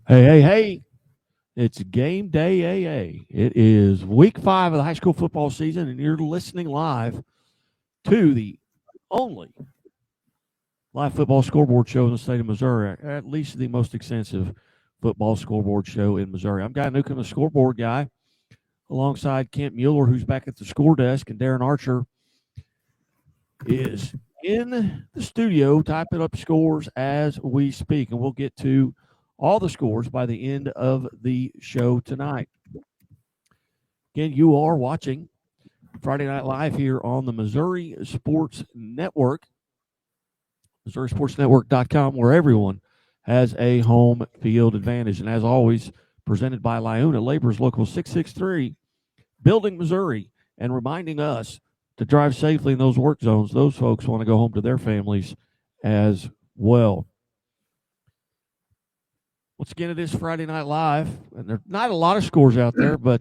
Hey, hey, hey. It's game day AA. It is week 5 of the high school football season, and you're listening live to the only live football scoreboard show in the state of Missouri, at least the most extensive football scoreboard show in Missouri. I'm Guy Newcomb, the scoreboard guy, alongside Kent Mueller, who's back at the score desk, and Darren Archer is in the studio typing up scores as we speak, and we'll get to all the scores by the end of the show tonight. Again, you are watching Friday Night Live here on the Missouri Sports Network, MissouriSportsNetwork.com, where everyone has a home field advantage. And as always, presented by Liona Labor's Local 663, building Missouri, and reminding us to drive safely in those work zones. Those folks want to go home to their families as well. Once again, it is Friday Night Live, and there's not a lot of scores out there, but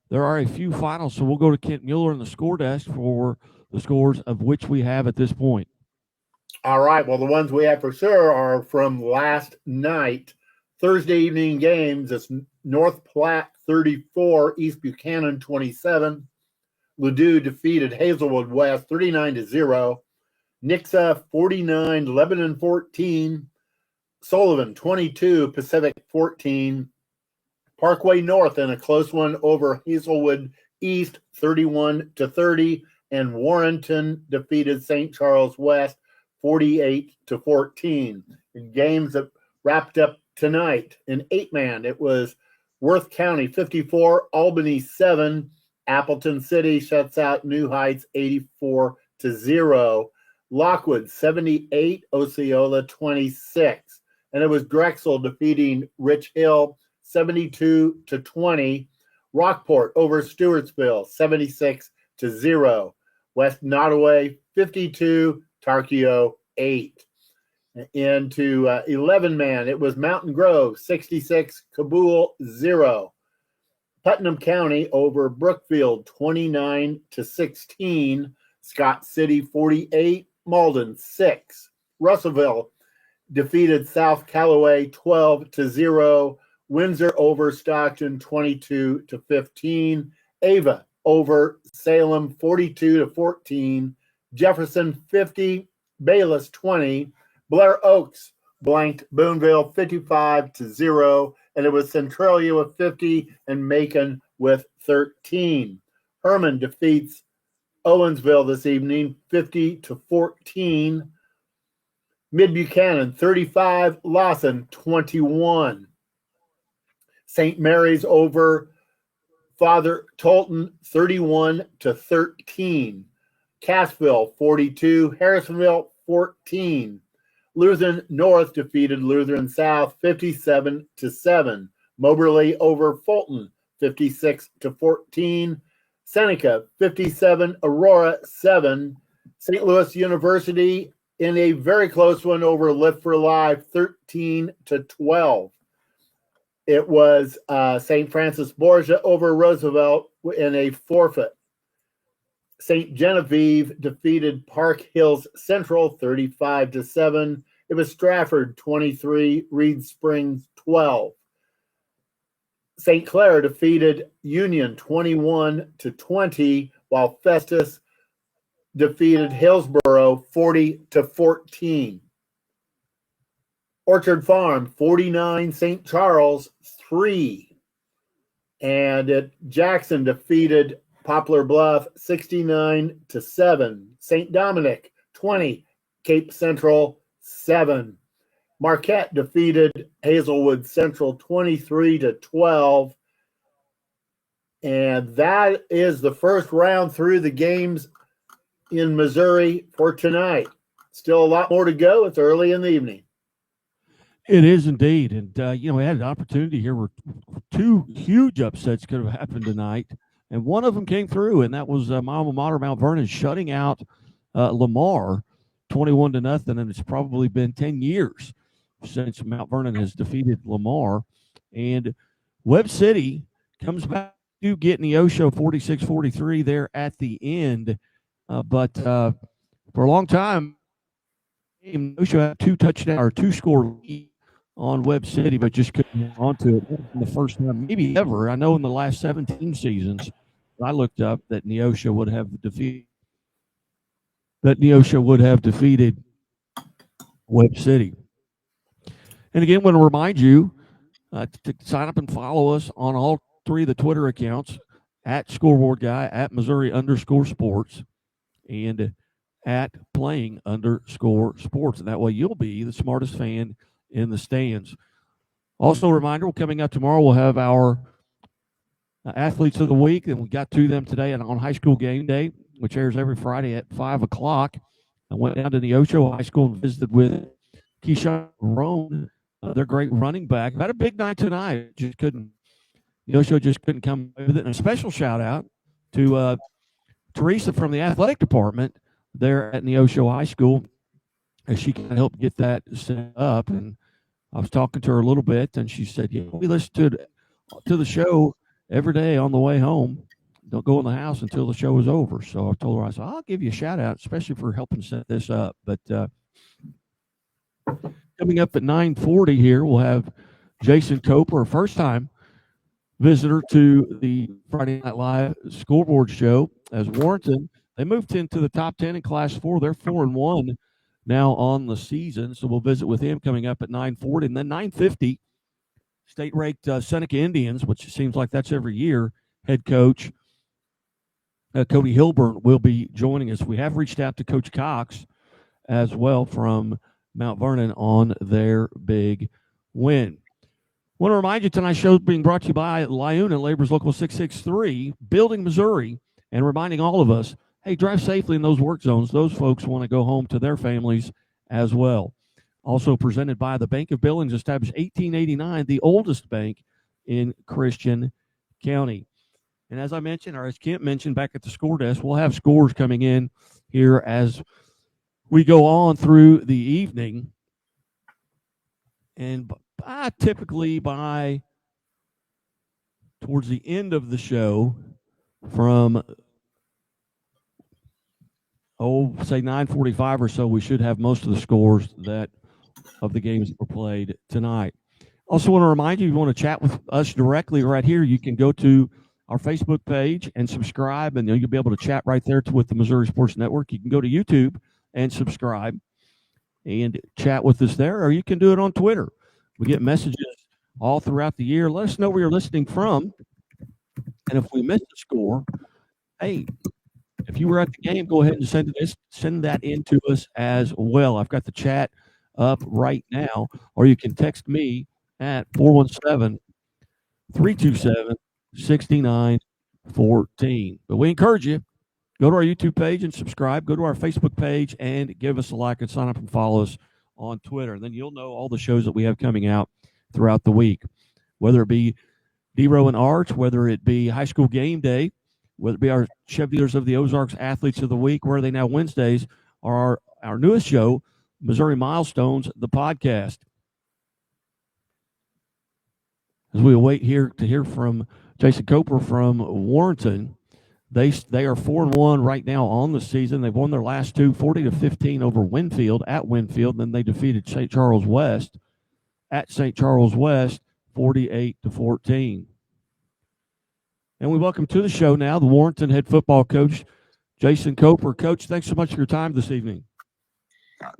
there are a few finals. So we'll go to Kent Mueller in the score desk for the scores of which we have at this point. All right. Well, the ones we have for sure are from last night, Thursday evening games. It's North Platte 34, East Buchanan 27. Ladue defeated Hazelwood West 39-0. Nixa 49, Lebanon 14. Sullivan 22, Pacific 14. Parkway North in a close one over Hazelwood East 31-30, and Warrenton defeated St. Charles West 48-14. In games that wrapped up tonight in 8-man, it was Worth County 54, Albany 7. Appleton City shuts out New Heights 84-0. Lockwood 78, Osceola 26. And it was Drexel defeating Rich Hill 72-20. Rockport over Stewartsville 76-0. West Nottoway 52, Tarkio 8. Into 11-man, it was Mountain Grove 66, Cabool 0. Putnam County over Brookfield 29-16. Scott City 48, Malden 6. Russellville defeated South Callaway 12-0. Windsor over Stockton 22-15. Ava over Salem 42-14. Jefferson 50, Bayless 20. Blair Oaks blanked Boonville 55-0. And it was Centralia with 50 and Macon with 13. Herman defeats Owensville this evening 50-14. Mid Buchanan 35, Lawson 21. St. Mary's over Father Tolton 31-13. Cassville 42, Harrisonville 14. Lutheran North defeated Lutheran South 57-7. Moberly over Fulton 56-14. Seneca 57, Aurora 7. St. Louis University in a very close one over Lift for Life 13-12. It was St. Francis Borgia over Roosevelt in a forfeit. St. Genevieve defeated Park Hills Central 35-7. It was Stratford 23, Reed Springs 12. St. Clair defeated Union 21-20, while Festus defeated Hillsborough 40-14. Orchard Farm 49, St. Charles 3. And Jackson defeated Poplar Bluff 69-7. St. Dominic 20, Cape Central 7. Marquette defeated Hazelwood Central 23-12. And that is the first round through the games in Missouri for tonight. Still a lot more to go. It's early in the evening. It is indeed. And, we had an opportunity here where two huge upsets could have happened tonight. And one of them came through, and that was my alma mater, Mount Vernon, shutting out Lamar 21-0. And it's probably been 10 years since Mount Vernon has defeated Lamar. And Webb City comes back to get Neosho 46-43 there at the end. But for a long time, Neosho had two score lead on Webb City, but just couldn't get onto it. It wasn't the first time, maybe ever. I know in the last 17 seasons, I looked up that Neosha would have defeated Webb City. And again, I want to remind you to sign up and follow us on all three of the Twitter accounts at Scoreboard Guy, at Missouri_sports, and at playing_sports. And that way you'll be the smartest fan in the stands. Also, a reminder, coming up tomorrow, we'll have our athletes of the week, and we got to them today on High School Game Day, which airs every Friday at 5 o'clock. I went down to Neosho High School and visited with Keyshawn Roan, their great running back. Had a big night tonight. Neosho just couldn't come with it. And a special shout out to Teresa from the athletic department there at Neosho High School, as she can help get that set up. And I was talking to her a little bit, and she said, "Yeah, we listen to the show every day on the way home. Don't go in the house until the show is over." So I told her, I said, "I'll give you a shout out, especially for helping set this up." But coming up at 9:40 here, we'll have Jason Coper, first time visitor to the Friday Night Live scoreboard show, as Warrenton, they moved into the top 10 in Class 4. They're 4-1 now on the season. So we'll visit with him coming up at 9:40. And then 9:50, state-ranked Seneca Indians, which seems like that's every year, head coach Cody Hilburn will be joining us. We have reached out to Coach Cox as well from Mount Vernon on their big win. I want to remind you tonight's show is being brought to you by Lyuna and Labor's Local 663, Building Missouri, and reminding all of us, hey, drive safely in those work zones. Those folks want to go home to their families as well. Also presented by the Bank of Billings, established 1889, the oldest bank in Christian County. And as I mentioned, or as Kent mentioned back at the score desk, we'll have scores coming in here as we go on through the evening. And typically by towards the end of the show, from say 9:45 or so, we should have most of the scores of the games that were played tonight. Also want to remind you, if you want to chat with us directly right here, you can go to our Facebook page and subscribe, and you'll be able to chat right there with the Missouri Sports Network. You can go to YouTube and subscribe and chat with us there, or you can do it on Twitter. We get messages all throughout the year. Let us know where you're listening from. And if we missed a score, hey, if you were at the game, go ahead and send that in to us as well. I've got the chat up right now, or you can text me at 417-327-6914. But we encourage you, go to our YouTube page and subscribe. Go to our Facebook page and give us a like, and sign up and follow us on Twitter. And then you'll know all the shows that we have coming out throughout the week, whether it be D-Row and Arch, whether it be High School Game Day, whether it be our Cheerleaders of the Ozarks Athletes of the Week, where they now Wednesdays, are our newest show, Missouri Milestones, the podcast. As we await here to hear from Jason Coper from Warrenton, they are 4-1 right now on the season. They've won their last two, 40-15 over Winfield at Winfield. And then they defeated St. Charles West at St. Charles West, 48-14. And we welcome to the show now the Warrenton head football coach, Jason Coper. Coach, thanks so much for your time this evening.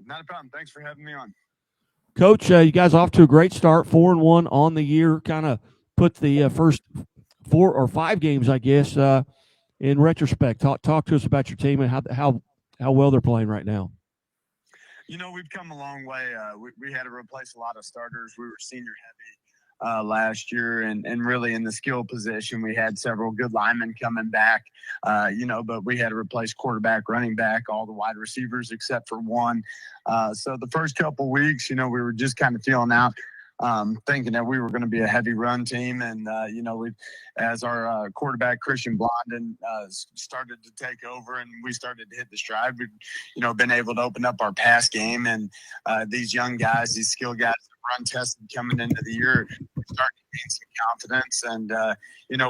Not a problem. Thanks for having me on. Coach, you guys off to a great start, 4-1 on the year. Kind of put the first 4 or 5 games, I guess, in retrospect. Talk to us about your team and how well they're playing right now. You know, we've come a long way. We had to replace a lot of starters. We were senior heavy last year, and really in the skill position, we had several good linemen coming back, but we had to replace quarterback, running back, all the wide receivers except for one. So the first couple weeks, we were just kind of feeling out, thinking that we were going to be a heavy run team. And, as our quarterback, Christian Blondin, started to take over and we started to hit the stride, we've, been able to open up our pass game. And these young guys, these skill guys, run tested coming into the year, starting to gain some confidence. And,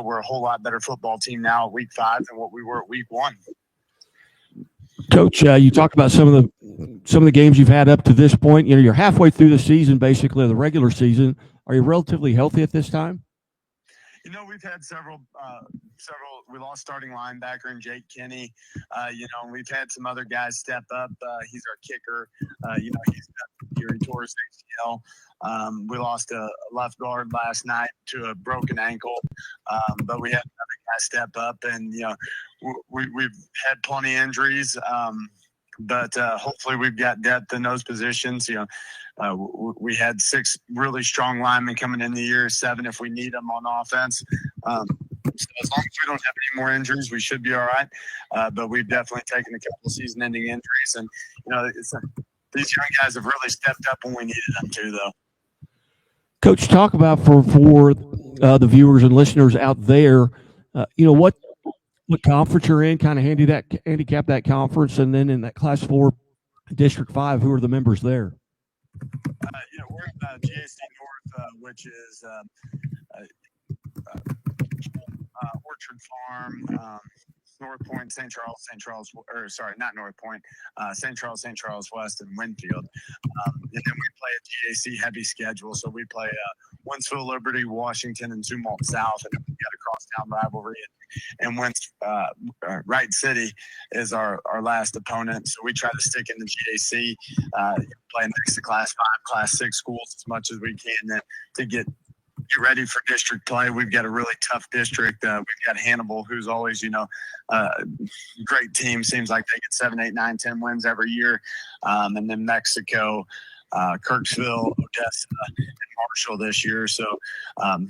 we're a whole lot better football team now at week 5 than what we were at week 1. Coach, you talked about some of the games you've had up to this point. You're halfway through the season, basically the regular season. Are you relatively healthy at this time? We've had several. We lost starting linebacker in Jake Kinney. We've had some other guys step up. He's our kicker. He's got he tore his ACL. We lost a left guard last night to a broken ankle, but we had another guy step up, and we've had plenty of injuries. But hopefully we've got depth in those positions. We had 6 really strong linemen coming in the year, 7 if we need them on offense. So as long as we don't have any more injuries, we should be all right. But we've definitely taken a couple of season-ending injuries, and these young guys have really stepped up when we needed them to, though. Coach, talk about for the viewers and listeners out there, what conference you're in, kind of handicap that conference, and then in that Class 4 District 5, who are the members there? We're in GAC North, which is Orchard Farm, North Point, St. Charles, not North Point, St. Charles West, and Winfield. And then we play a GAC heavy schedule, so we play Winsville, Liberty, Washington, and Zumwalt South, and we've got a crosstown rivalry. And Wright City is our last opponent, so we try to stick in the GAC, play next to Class 5, Class 6 schools as much as we can to get ready for district play. We've got a really tough district. We've got Hannibal, who's always, great team. Seems like they get 7, 8, 9, 10 wins every year. And then Mexico, Kirksville, Odessa, and Marshall this year. So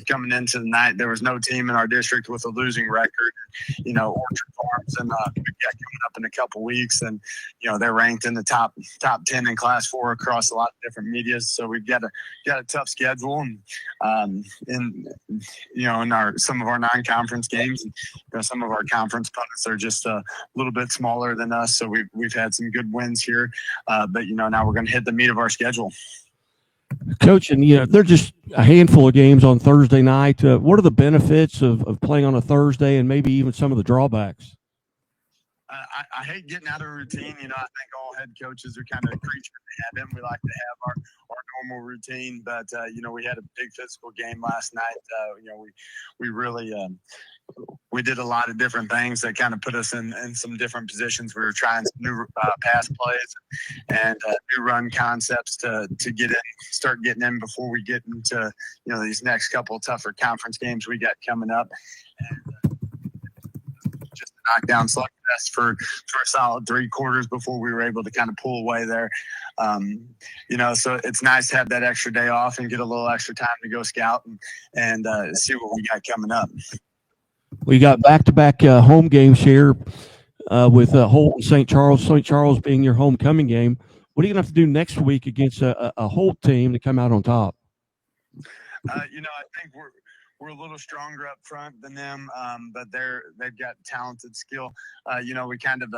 coming into the night, there was no team in our district with a losing record. Orchard Farms, and we've got coming up in a couple weeks, and they're ranked in the top 10 in Class 4 across a lot of different medias. So we've got a tough schedule, and in some of our non-conference games, some of our conference opponents are just a little bit smaller than us. So we've had some good wins here, but now we're going to hit the meat of our schedule. Coach, and they're just a handful of games on Thursday night. What are the benefits of playing on a Thursday, and maybe even some of the drawbacks? I hate getting out of routine. I think all head coaches are kind of creatures of habit. We like to have our normal routine, but we had a big physical game last night. We really we did a lot of different things that kind of put us in some different positions. We were trying some new pass plays and new run concepts to start getting in before we get into these next couple of tougher conference games we got coming up. And just a knockdown slugfest for a solid 3 quarters before we were able to kind of pull away there. So it's nice to have that extra day off and get a little extra time to go scout and see what we got coming up. We got back-to-back home games here with Holt and St. Charles. St. Charles being your homecoming game. What are you going to have to do next week against a Holt team to come out on top? I think we're a little stronger up front than them, but they've got talented skill. We kind of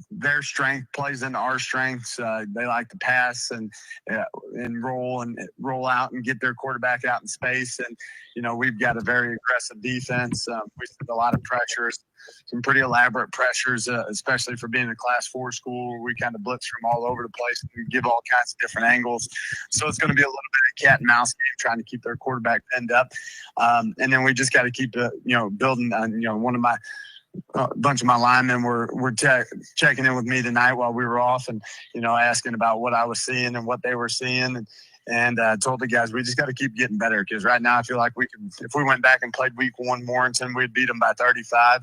their strength plays into our strengths. They like to pass and roll out and get their quarterback out in space. And we've got a very aggressive defense. We see a lot of pressures, some pretty elaborate pressures, especially for being a Class 4 school. We kind of blitz from all over the place and give all kinds of different angles. So it's going to be a little bit of cat and mouse game trying to keep their quarterback pinned up. And then we just got to keep building. One of my bunch of my linemen were checking in with me tonight while we were off, and asking about what I was seeing and what they were seeing, and told the guys we just got to keep getting better, because right now I feel like if we went back and played week 1 Warrenton, we'd beat them by 35.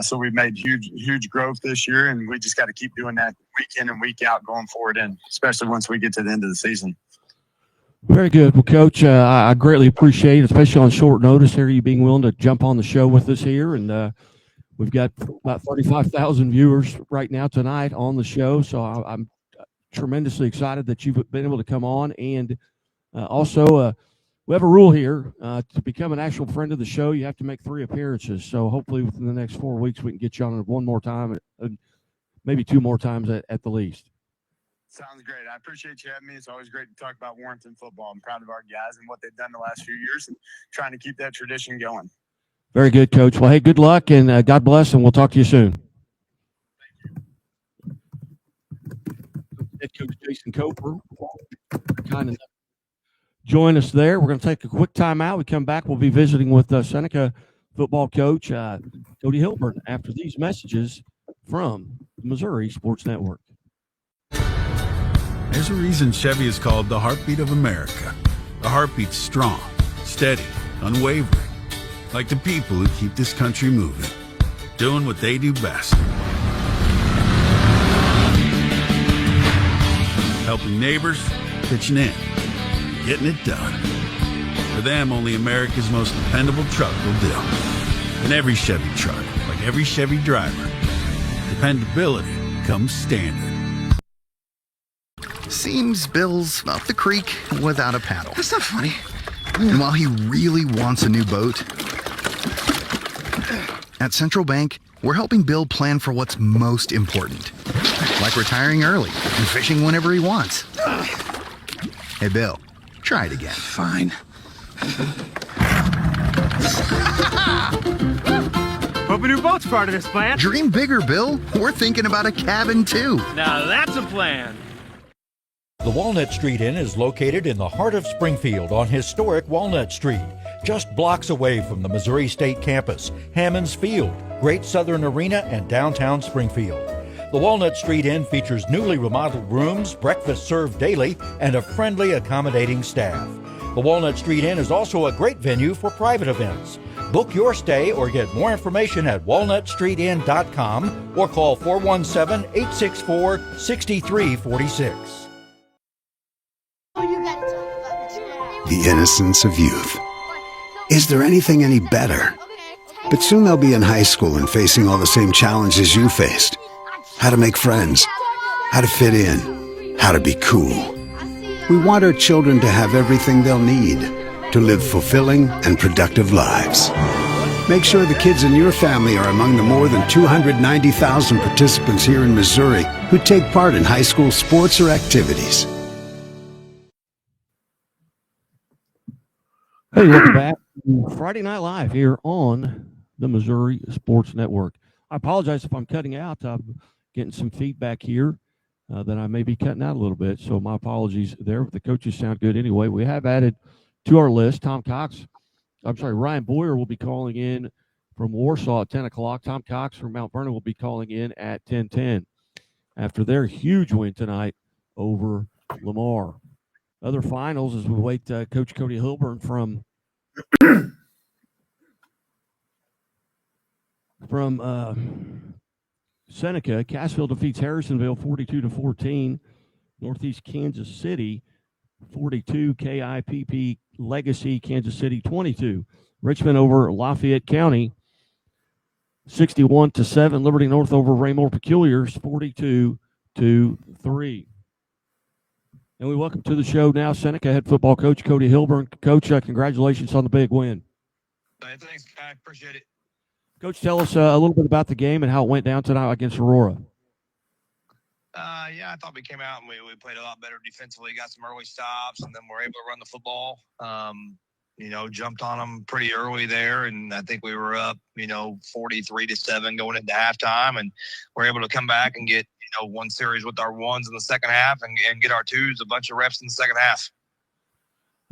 So we've made huge growth this year, and we just got to keep doing that week in and week out going forward, and especially once we get to the end of the season. Very good. Well, Coach, I greatly appreciate it, especially on short notice here, you being willing to jump on the show with us here. And we've got about 35,000 viewers right now tonight on the show. So I'm tremendously excited that you've been able to come on. And also, we have a rule here. To become an actual friend of the show, you have to make 3 appearances. So hopefully within the next 4 weeks, we can get you on one more time, maybe 2 more times at the least. Sounds great. I appreciate you having me. It's always great to talk about Warrenton football. I'm proud of our guys and what they've done the last few years, and trying to keep that tradition going. Very good, Coach. Well, hey, good luck, and God bless, and we'll talk to you soon. Head coach Jason Coper kind of join us there. We're going to take a quick time out. We come back. We'll be visiting with Seneca football coach Cody Hilburn after these messages from the Missouri Sports Network. There's a reason Chevy is called the heartbeat of America. The heartbeat's strong, steady, unwavering. Like the people who keep this country moving, doing what they do best. Helping neighbors, pitching in, getting it done. For them, only America's most dependable truck will do. And every Chevy truck, like every Chevy driver, dependability comes standard. Seems Bill's up the creek without a paddle. That's not funny. And while he really wants a new boat, at Central Bank, we're helping Bill plan for what's most important. Like retiring early and fishing whenever he wants. Hey, Bill, try it again. Fine. Hope a new boat's part of this plan. Dream bigger, Bill. We're thinking about a cabin, too. Now that's a plan. The Walnut Street Inn is located in the heart of Springfield on historic Walnut Street, just blocks away from the Missouri State Campus, Hammons Field, Great Southern Arena, and downtown Springfield. The Walnut Street Inn features newly remodeled rooms, breakfast served daily, and a friendly, accommodating staff. The Walnut Street Inn is also a great venue for private events. Book your stay or get more information at walnutstreetinn.com or call 417-864-6346. The innocence of youth. Is there anything any better? But soon they'll be in high school and facing all the same challenges you faced. How to make friends, how to fit in, how to be cool. We want our children to have everything they'll need to live fulfilling and productive lives. Make sure the kids in your family are among the more than 290,000 participants here in Missouri who take part in high school sports or activities. Hey, welcome back to Friday Night Live here on the Missouri Sports Network. I apologize if I'm cutting out. I'm getting some feedback here that I may be cutting out a little bit, so my apologies there. The coaches sound good anyway. We have added to our list Ryan Boyer will be calling in from Warsaw at 10 o'clock. Tom Cox from Mount Vernon will be calling in at 10:10 after their huge win tonight over Lamar. Other finals as we wait Coach Cody Hilburn from Seneca. Cassville defeats Harrisonville 42-14. Northeast Kansas City 42. KIPP Legacy Kansas City 22. Richmond over Lafayette County 61-7. Liberty North over Raymore Peculiars 42-3. And we welcome to the show now Seneca head football coach Cody Hilburn. Coach, congratulations on the big win. Hey, thanks, Kai. Appreciate it. Coach, tell us a little bit about the game and how it went down tonight against Aurora. Yeah, I thought we came out and we played a lot better defensively, got some early stops, and then we're able to run the football. Jumped on them pretty early there, and I think we were up, 43-7 going into halftime, and we're able to come back and get, one series with our ones in the second half and get our twos, a bunch of reps in the second half.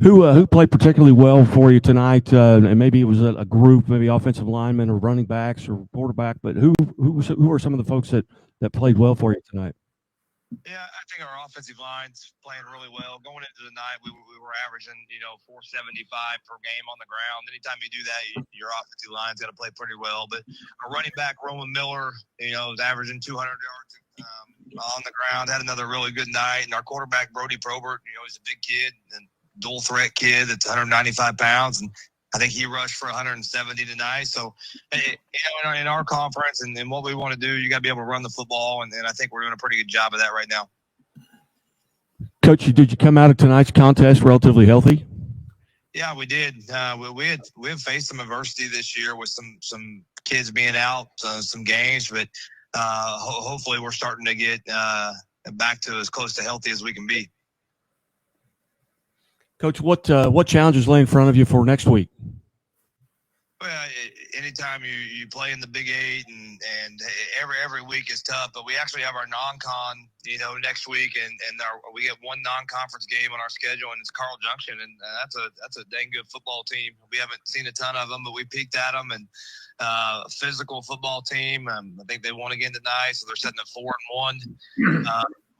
Who played particularly well for you tonight? And maybe it was a group, maybe offensive linemen or running backs or quarterback, but who are some of the folks that played well for you tonight? Yeah, I think our offensive line's playing really well. Going into the night, we were averaging, 475 per game on the ground. Anytime you do that, your offensive line's got to play pretty well. But our running back, Roman Miller, was averaging 200 yards on the ground, had another really good night. And our quarterback, Brody Probert, he's a big kid and dual threat kid that's 195 pounds. And I think he rushed for 170 tonight. So, in our conference and what we want to do, you got to be able to run the football. And I think we're doing a pretty good job of that right now. Coach, did you come out of tonight's contest relatively healthy? Yeah, we did. We have faced some adversity this year with some kids being out, some games, but hopefully we're starting to get back to as close to healthy as we can be. Coach, what challenges lay in front of you for next week? Well, anytime you play in the Big Eight and every week is tough, but we actually have our non-con, next week, and we get one non-conference game on our schedule, and it's Carl Junction, and that's a dang good football team. We haven't seen a ton of them, but we peeked at them, and physical football team. I think they won again tonight, so they're sitting at 4-1.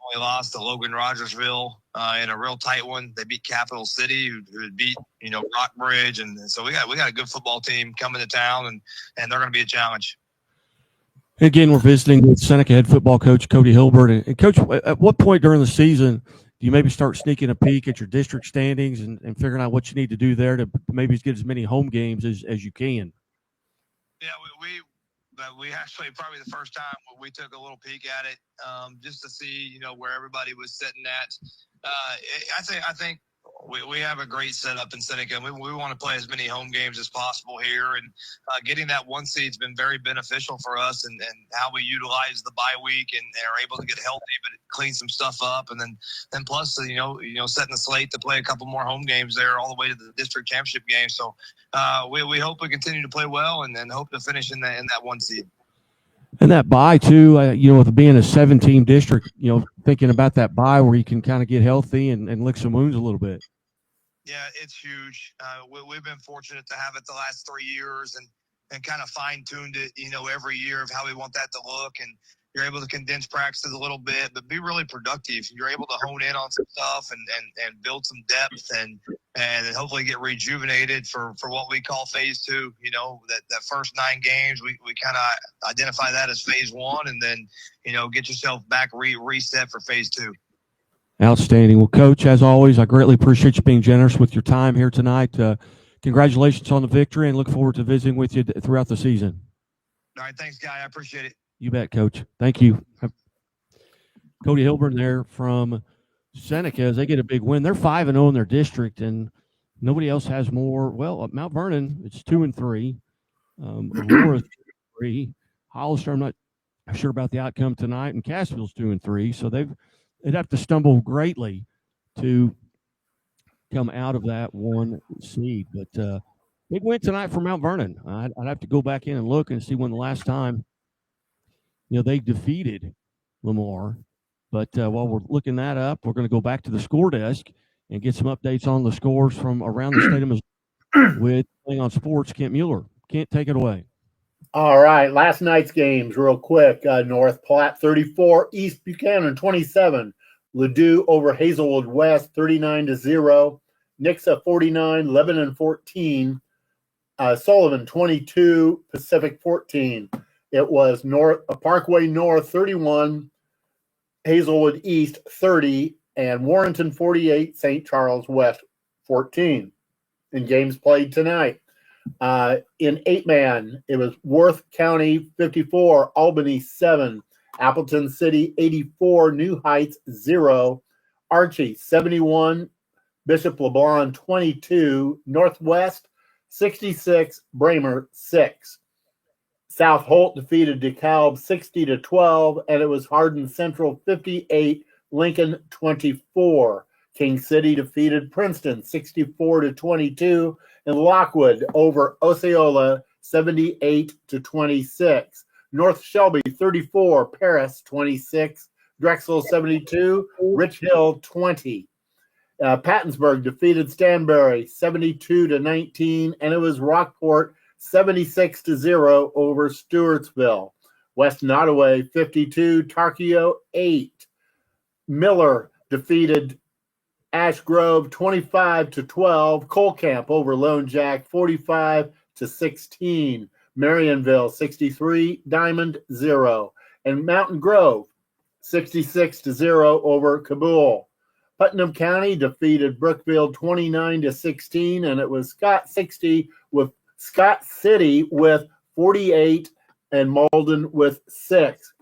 Only lost to Logan Rogersville in a real tight one. They beat Capital City, who beat Rockbridge, and so we got a good football team coming to town, and they're going to be a challenge. Again, we're visiting with Seneca head football coach Cody Hilbert. And Coach, at what point during the season do you maybe start sneaking a peek at your district standings and figuring out what you need to do there to maybe get as many home games as you can? Yeah, we actually, probably the first time we took a little peek at it, just to see, where everybody was sitting at. I think we have a great setup in Seneca. We want to play as many home games as possible here, and getting that one seed's been very beneficial for us, and how we utilize the bye week and are able to get healthy, but clean some stuff up, and then plus setting the slate to play a couple more home games there all the way to the district championship game. So we hope we continue to play well, and then hope to finish in that one seed. And that bye too, with being a 7-team district, thinking about that bye where you can kind of get healthy and lick some wounds a little bit. Yeah, it's huge. We've been fortunate to have it the last 3 years and kind of fine-tuned it, every year of how we want that to look. And you're able to condense practices a little bit, but be really productive. You're able to hone in on some stuff and build some depth and hopefully get rejuvenated for what we call phase 2. That first 9 games, we kind of identify that as phase 1, and then, get yourself back reset for phase 2. Outstanding. Well, Coach, as always, I greatly appreciate you being generous with your time here tonight. Congratulations on the victory, and look forward to visiting with you throughout the season. All right. Thanks, Guy. I appreciate it. You bet, Coach. Thank you. Cody Hilburn there from Seneca as they get a big win. They're 5-0 in their district, and nobody else has more. Well, at Mount Vernon, it's 2-3. Aurora 3. Hollister, I'm not sure about the outcome tonight, and Cassville's 2-3. So they'd have to stumble greatly to come out of that one seed. But big win tonight for Mount Vernon. I'd have to go back in and look and see when the last time they defeated Lamar. But while we're looking that up, we're going to go back to the score desk and get some updates on the scores from around the state of Missouri with Playing on Sports, Kent Mueller. Kent, take it away. All right, last night's games real quick. North Platte 34, East Buchanan 27. Ladue over Hazelwood West 39-0. Nixa 49, Lebanon 14. Sullivan 22, Pacific 14. It was Parkway North 31, Hazelwood East 30, and Warrenton 48, St. Charles West 14. In games played tonight. In 8-man, it was Worth County 54, Albany 7, Appleton City 84, New Heights 0, Archie 71, Bishop LeBron 22, Northwest 66, Bramer 6. South Holt defeated DeKalb 60-12, and it was Hardin Central 58, Lincoln 24. King City defeated Princeton 64-22, and Lockwood over Osceola 78-26. North Shelby 34, Paris 26, Drexel 72, Rich Hill 20. Pattonsburg defeated Stanberry 72-19, and it was Rockport 76-0 over Stewartsville. West Nottoway 52, Tarkio 8. Miller defeated Ash Grove 25-12. Colcamp over Lone Jack 45-16. Marionville 63, Diamond 0. And Mountain Grove 66-0 over Kabul. Putnam County defeated Brookfield 29-16, and it was Scott City with 48 and Malden with 6.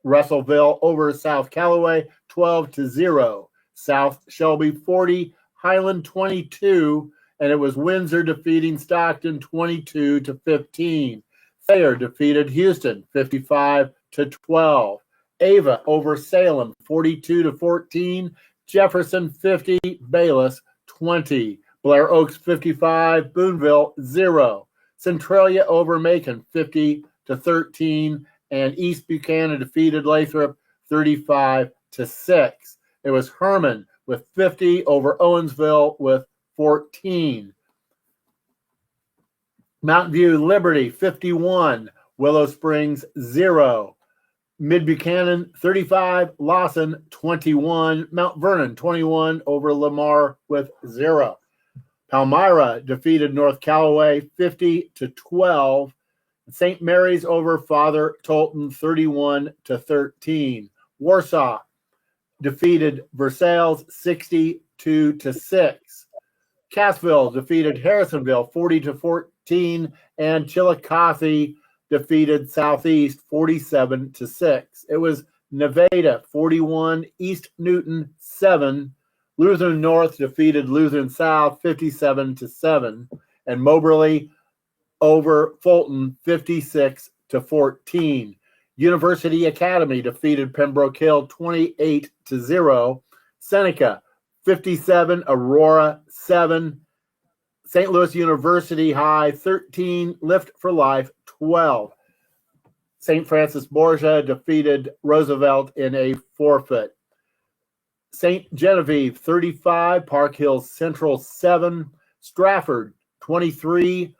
Russellville over South Callaway 12-0. South Shelby 40, Highland 22, and it was Windsor defeating Stockton 22-15. Thayer defeated Houston 55-12. Ava over Salem 42-14. Jefferson 50, Bayless 20. Blair Oaks 55, Boonville 0. Centralia over Macon 50-13, and East Buchanan defeated Lathrop 35-6. It was Herman with 50 over Owensville with 14. Mountain View Liberty 51, Willow Springs 0. Mid Buchanan 35, Lawson 21, Mount Vernon 21 over Lamar with 0. Palmyra defeated North Callaway 50-12. St. Mary's over Father Tolton 31-13. Warsaw defeated Versailles 62-6. Cassville defeated Harrisonville 40-14, and Chillicothe defeated Southeast 47-6. It was Nevada 41, East Newton 7. Lutheran North defeated Lutheran South 57-7, and Moberly over Fulton 56-14. University Academy defeated Pembroke Hill 28-0. Seneca 57, Aurora 7. St. Louis University High 13, Lift for Life 12. St. Francis Borgia defeated Roosevelt in a forfeit. St. Genevieve 35, Park Hills Central 7. Stratford 23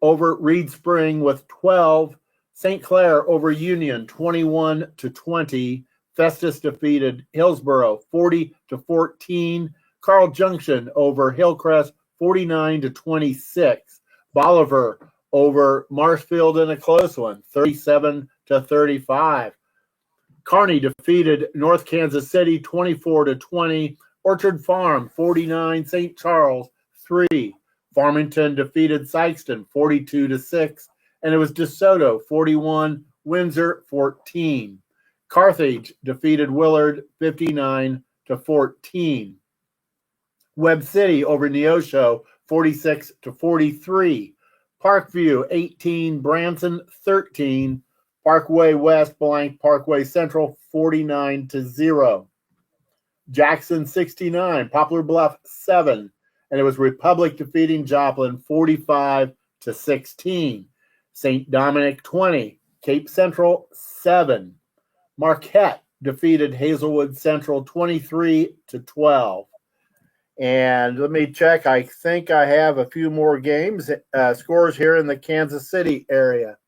over Reed Spring with 12. St. Clair over Union 21-20. Festus defeated Hillsborough 40-14. Carl Junction over Hillcrest 49-26. Bolivar over Marshfield in a close one, 37-35. Kearney defeated North Kansas City 24-20. Orchard Farm 49, St. Charles 3. Farmington defeated Sykeston 42-6, and it was DeSoto 41, Windsor 14. Carthage defeated Willard 59-14. Webb City over Neosho 46-43. Parkview 18, Branson 13. Parkway West blank Parkway Central 49-0. Jackson 69, Poplar Bluff 7, and it was Republic defeating Joplin 45-16. St. Dominic 20, Cape Central 7. Marquette defeated Hazelwood Central 23-12. And let me check. I think I have a few more games, scores here in the Kansas City area.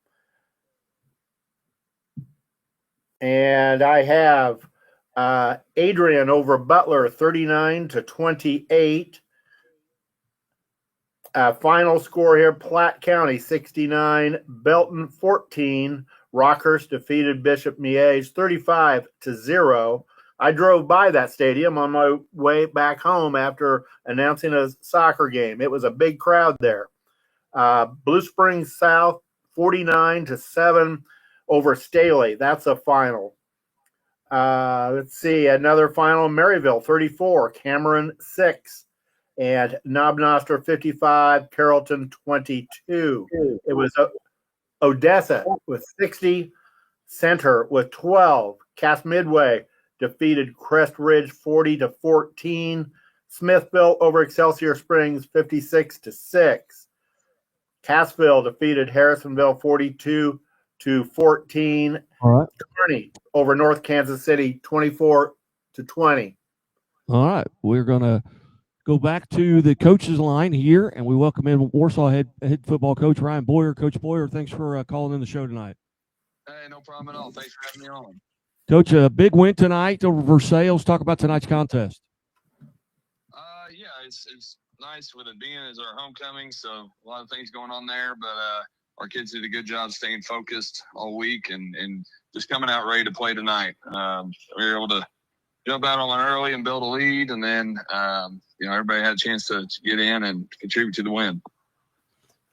And I have Adrian over Butler 39-28. Final score here, Platte County 69, Belton 14. Rockhurst defeated Bishop Miege 35-0. I drove by that stadium on my way back home after announcing a soccer game. It was a big crowd there. Blue Springs South 49-7 over Staley. That's a final. Let's see, another final, Maryville 34, Cameron 6, and Knobnoster 55, Carrollton 22. It was Odessa with 60, Center with 12. Cass Midway defeated Crest Ridge 40-14. Smithville over Excelsior Springs 56-6. Cassville defeated Harrisonville 42-14. All right. Kearney over North Kansas City 24-20. All right. We're going to go back to the coaches line here, and we welcome in Warsaw head football coach Ryan Boyer. Coach Boyer, thanks for calling in the show tonight. Hey, no problem at all. Thanks for having me on. Coach, a big win tonight over Versailles. Let's talk about tonight's contest. Yeah, it's nice with it being as our homecoming, so a lot of things going on there, but our kids did a good job staying focused all week and just coming out ready to play tonight. We were able to jump out on one early and build a lead, and then everybody had a chance to get in and contribute to the win.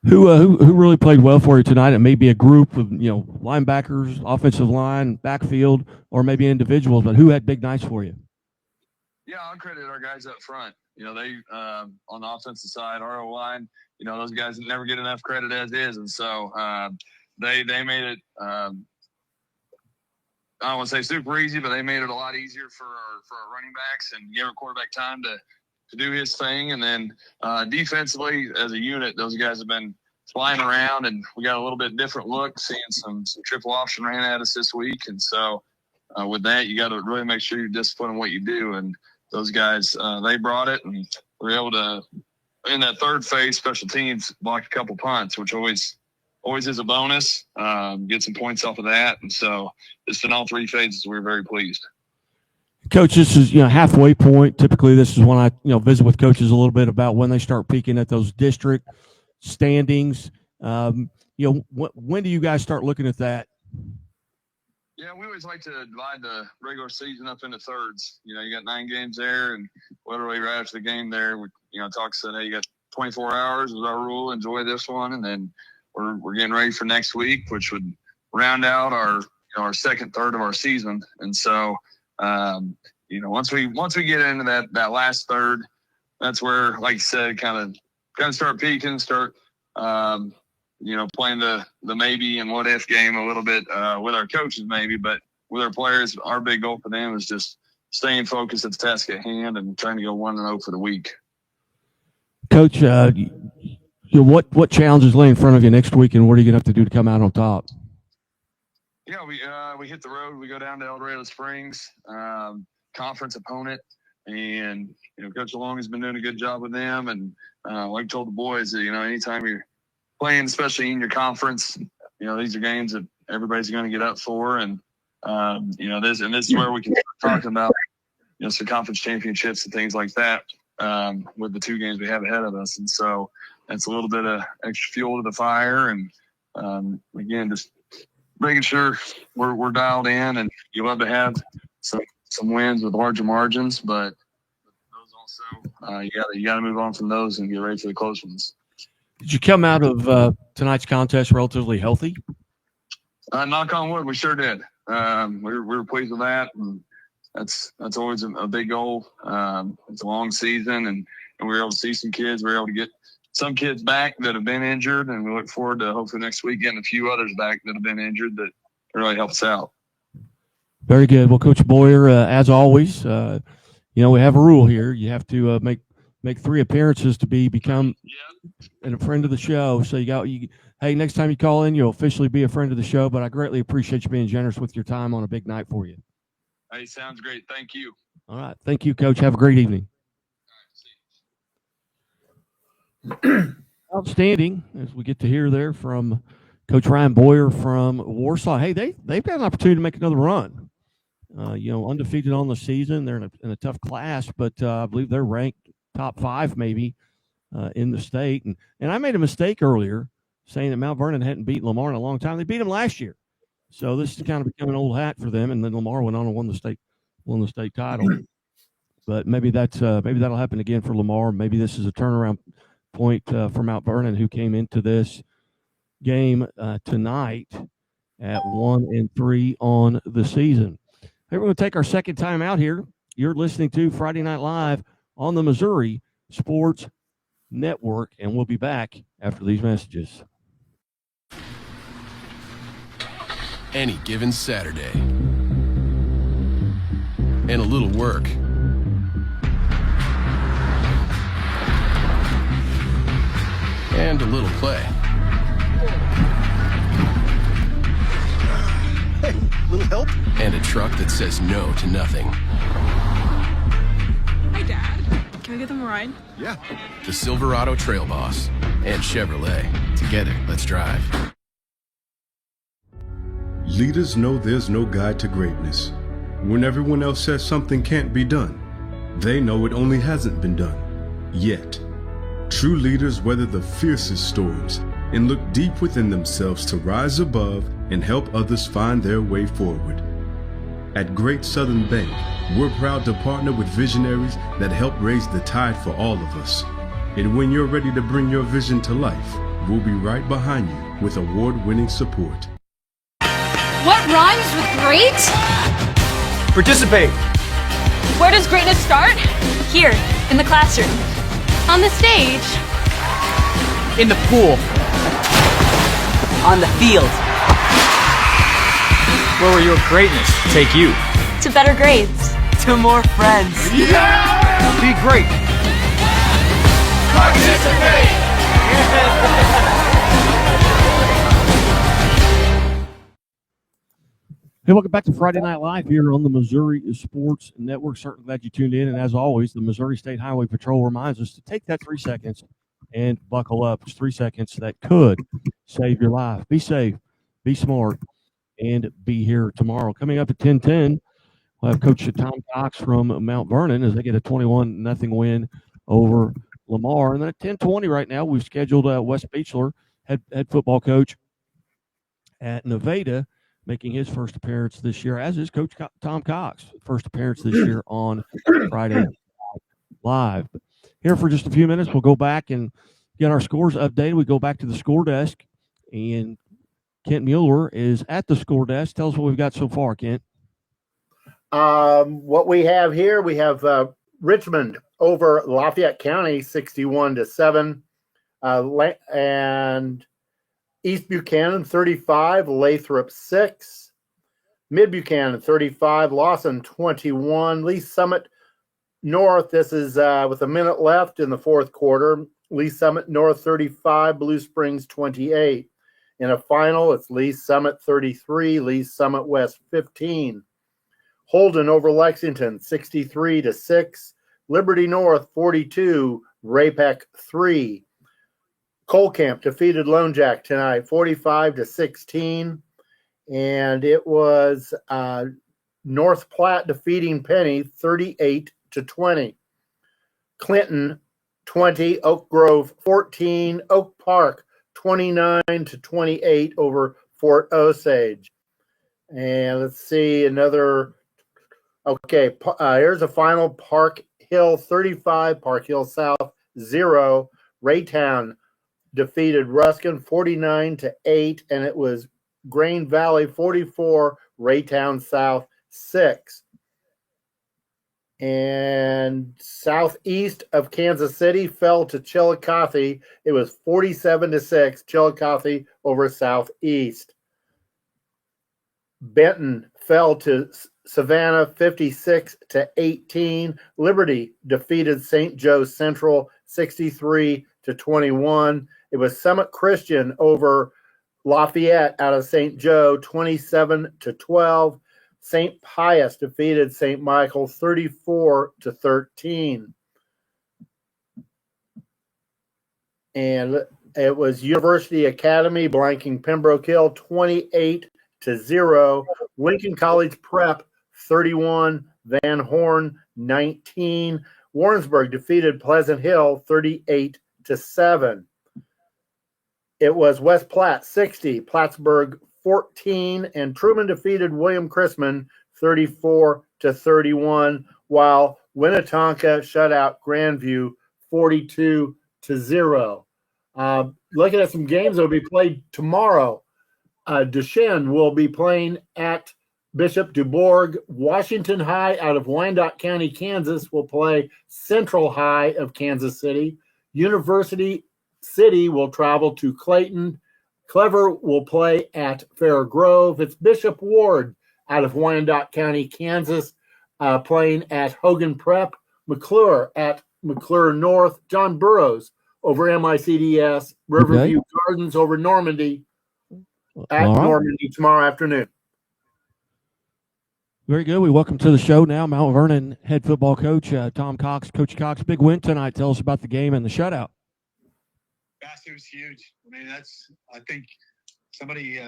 Who really played well for you tonight? It may be a group of linebackers, offensive line, backfield, or maybe individuals, but who had big nights for you? Yeah, I'll credit our guys up front. They on the offensive side, our O-line, those guys never get enough credit as is, and so they made it. I don't want to say super easy, but they made it a lot easier for our running backs and gave our quarterback time to do his thing. And then defensively, as a unit, those guys have been flying around, and we got a little bit different look, seeing some triple option ran at us this week. And so with that, you got to really make sure you're disciplined in what you do. And those guys, they brought it, and we were able to, in that third phase, special teams blocked a couple punts, which always is a bonus. Get some points off of that. And so just in all three phases, we were very pleased. Coach, this is halfway point. Typically, this is when I visit with coaches a little bit about when they start peaking at those district standings. When do you guys start looking at that? Yeah, we always like to divide the regular season up into thirds. You got 9 games there, and literally right after the game there, we said, hey, you got 24 hours is our rule. Enjoy this one, and then we're getting ready for next week, which would round out our second third of our season. And so, once we get into that last third, that's where, like you said, kind of start peaking, start playing the maybe and what if game a little bit with our coaches maybe, but with our players, our big goal for them is just staying focused at the task at hand and trying to go 1-0 for the week. Coach, what challenges lay in front of you next week, and what are you going to have to do to come out on top? Yeah, we hit the road. We go down to El Dorado Springs, conference opponent, and Coach Long has been doing a good job with them. And like I told the boys, that anytime you're playing, especially in your conference, these are games that everybody's going to get up for. And this is where we can start talking about some conference championships and things like that with the 2 games we have ahead of us. And so that's a little bit of extra fuel to the fire. And again, just making sure we're dialed in, and you love to have some wins with larger margins, but those also you got to move on from those and get ready for the close ones. Did you come out of tonight's contest relatively healthy? Knock on wood, we sure did. We were pleased with that, and that's always a big goal. It's a long season, and we were able to see some kids. We were able to get some kids back that have been injured, and we look forward to hopefully next week getting a few others back that have been injured that really helps out. Very good. Well, Coach Boyer, as always, we have a rule here. You have to make 3 appearances to become a friend of the show. So hey, next time you call in, you'll officially be a friend of the show. But I greatly appreciate you being generous with your time on a big night for you. Hey, sounds great. Thank you. All right. Thank you, Coach. Have a great evening. Outstanding, as we get to hear there from Coach Ryan Boyer from Warsaw. Hey, they've got an opportunity to make another run. Undefeated on the season. They're in a tough class, but I believe they're ranked top 5 maybe in the state. And I made a mistake earlier saying that Mount Vernon hadn't beaten Lamar in a long time. They beat them last year, so this is kind of become an old hat for them. And then Lamar went on and won the state title. But maybe that'll happen again for Lamar. Maybe this is a turnaround point for Mount Vernon, who came into this game tonight at 1-3 on the season. Hey, we're going to take our second time out here. You're listening to Friday Night Live on the Missouri Sports Network, and we'll be back after these messages. Any given Saturday, and a little work, and a little play. Hey, little help? And a truck that says no to nothing. Hi, Dad. Can I get them a ride? Yeah. The Silverado Trail Boss and Chevrolet. Together, let's drive. Leaders know there's no guide to greatness. When everyone else says something can't be done, they know it only hasn't been done. Yet. True leaders weather the fiercest storms and look deep within themselves to rise above and help others find their way forward. At Great Southern Bank, we're proud to partner with visionaries that help raise the tide for all of us. And when you're ready to bring your vision to life, we'll be right behind you with award-winning support. What rhymes with great? Participate. Where does greatness start? Here, in the classroom. On the stage. In the pool. On the field. Where will your greatness take you? To better grades. To more friends. Yeah! Be great. Participate! Hey, welcome back to Friday Night Live here on the Missouri Sports Network. Certainly glad you tuned in. And as always, the Missouri State Highway Patrol reminds us to take that 3 seconds and buckle up. It's 3 seconds that could save your life. Be safe, be smart, and be here tomorrow. Coming up at 10:10, we'll have Coach Tom Cox from Mount Vernon as they get a 21-0 win over Lamar. And then at 10:20 right now, we've scheduled Wes Beechler, head football coach at Nevada, making his first appearance this year, as is Coach Tom Cox, first appearance this year on Friday Live. But here for just a few minutes, we'll go back and get our scores updated. We go back to the score desk, and Kent Mueller is at the score desk. Tell us what we've got so far, Kent. What we have here, we have Richmond over Lafayette County, 61-7, and East Buchanan 35, Lathrop 6, Mid Buchanan 35, Lawson 21, Lee Summit North. This is with a minute left in the fourth quarter. Lee Summit North 35, Blue Springs 28. In a final, it's Lee Summit 33, Lee Summit West 15. Holden over Lexington 63-6, Liberty North 42, Ray-Pec 3. Colcamp defeated Lone Jack tonight, 45-16, and it was North Platte defeating Penny, 38-20. Clinton 20, Oak Grove 14, Oak Park 29-28 over Fort Osage. And let's see another. Okay, here's a final: Park Hill 35, Park Hill South 0, Raytown defeated Ruskin 49-8, and it was Grain Valley 44, Raytown South 6. And southeast of Kansas City fell to Chillicothe. It was 47-6, Chillicothe over Southeast. Benton fell to Savannah 56-18. Liberty defeated St. Joe Central 63-21. It was Summit Christian over Lafayette out of St. Joe 27-12. St. Pius defeated St. Michael 34-13. And it was University Academy blanking Pembroke Hill 28-0. Lincoln College Prep 31, Van Horn 19. Warrensburg defeated Pleasant Hill 38-7. It was West Platte 60, Plattsburgh 14, and Truman defeated William Chrisman 34-31, while Winnetonka shut out Grandview 42-0. Looking at some games that will be played tomorrow. Duchesne will be playing at Bishop DuBourg. Washington High out of Wyandotte County, Kansas will play Central High of Kansas City. University City will travel to Clayton. Clever will play at Fair Grove. It's Bishop Ward out of Wyandotte County, Kansas, playing at Hogan Prep. McClure at McClure North. John Burroughs over MICDS. Riverview Gardens over Normandy at Normandy tomorrow afternoon. Very good. We welcome to the show now Mount Vernon head football coach Tom Cox. Coach Cox, big win tonight. Tell us about the game and the shutout. Gosh, it was huge. I mean, I think somebody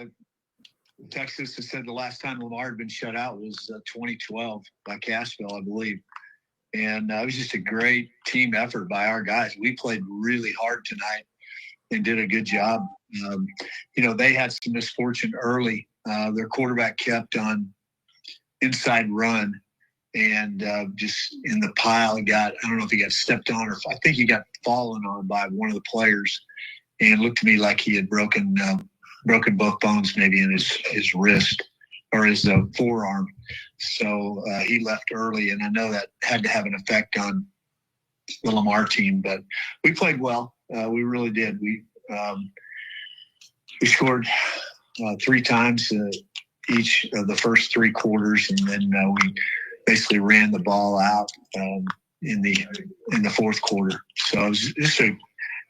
texted us and said the last time Lamar had been shut out was 2012 by Cashville, I believe. And it was just a great team effort by our guys. We played really hard tonight and did a good job. They had some misfortune early. Their quarterback kept on inside run and just in the pile I don't know if he got stepped on or I think he got fallen on by one of the players and looked to me like he had broken both bones maybe in his wrist or his forearm. So he left early, and I know that had to have an effect on the Lamar team, but we played well. We really did. We scored 3 times each of the first 3 quarters, and then we basically ran the ball out in the fourth quarter. So it was just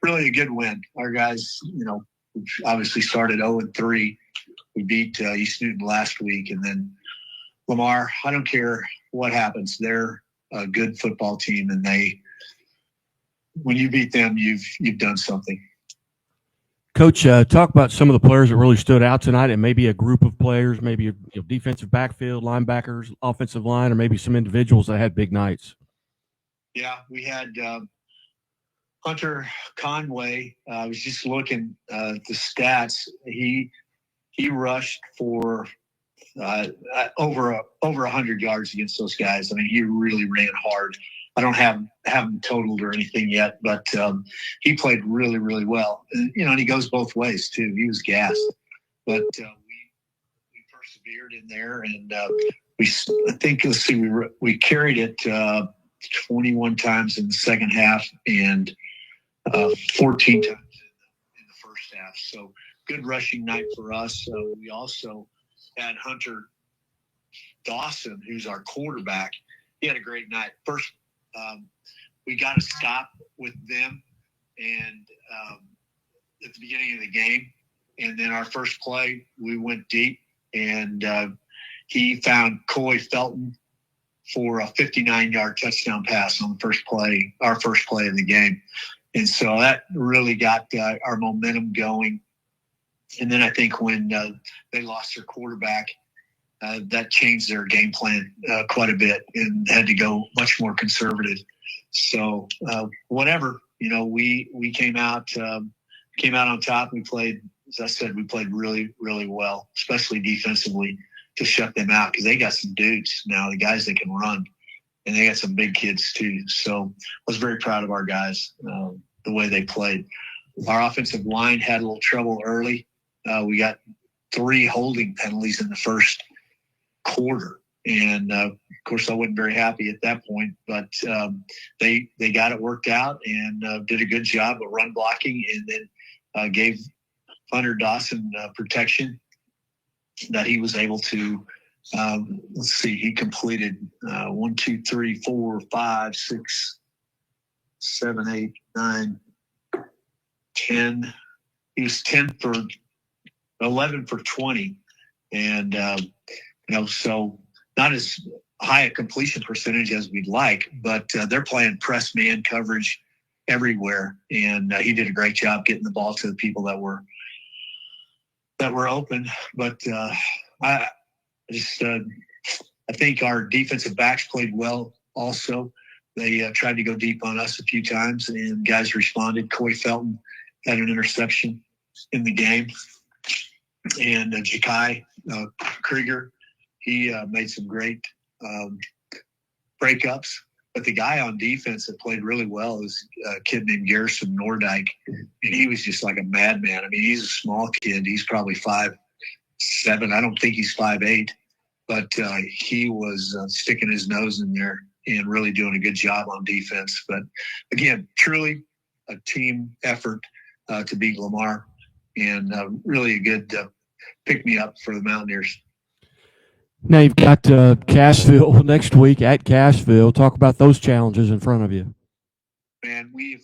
really a good win. Our guys, obviously started 0-3. We beat East Newton last week, and then Lamar, I don't care what happens. They're a good football team, and when you beat them, you've done something. Coach, talk about some of the players that really stood out tonight, and maybe a group of players, maybe defensive backfield, linebackers, offensive line, or maybe some individuals that had big nights. Yeah, we had Hunter Conway. I was just looking at the stats. He rushed for over 100 yards against those guys. I mean, he really ran hard. I don't have him totaled or anything yet, but he played really, really well. And he goes both ways too. He was gassed, but we persevered in there, and I think we carried it 21 times in the second half and 14 times in the first half. So good rushing night for us. We also had Hunter Dawson, who's our quarterback. He had a great night. First, we got a stop with them and at the beginning of the game. And then our first play, we went deep, and he found Coy Felton for a 59-yard touchdown pass on the first play, our first play of the game. And so that really got our momentum going. And then I think when they lost their quarterback, that changed their game plan quite a bit and had to go much more conservative. So whatever, we came out on top. We played, as I said, really, really well, especially defensively, to shut them out, because they got some dudes now, the guys that can run, and they got some big kids too. So I was very proud of our guys, the way they played. Our offensive line had a little trouble early. We got 3 holding penalties in the first quarter. And of course I wasn't very happy at that point, but they got it worked out and did a good job of run blocking, and then gave Hunter Dawson protection that he was able to, he completed 1, 2, 3, 4, 5, 6, 7, 8, 9, 10. He was 11 for 20. And, so not as high a completion percentage as we'd like, but they're playing press man coverage everywhere. And he did a great job getting the ball to the people that were open. But I think our defensive backs played well also. They tried to go deep on us a few times, and guys responded. Coy Felton had an interception in the game. And Ja'Kai Krieger, he made some great breakups. But the guy on defense that played really well is a kid named Garrison Nordyke, and he was just like a madman. I mean, he's a small kid. He's probably 5'7". I don't think he's 5'8", but he was sticking his nose in there and really doing a good job on defense. But again, truly a team effort to beat Lamar, and really a good pick-me-up for the Mountaineers. Now you've got Cassville next week at Cassville. Talk about those challenges in front of you. Man, we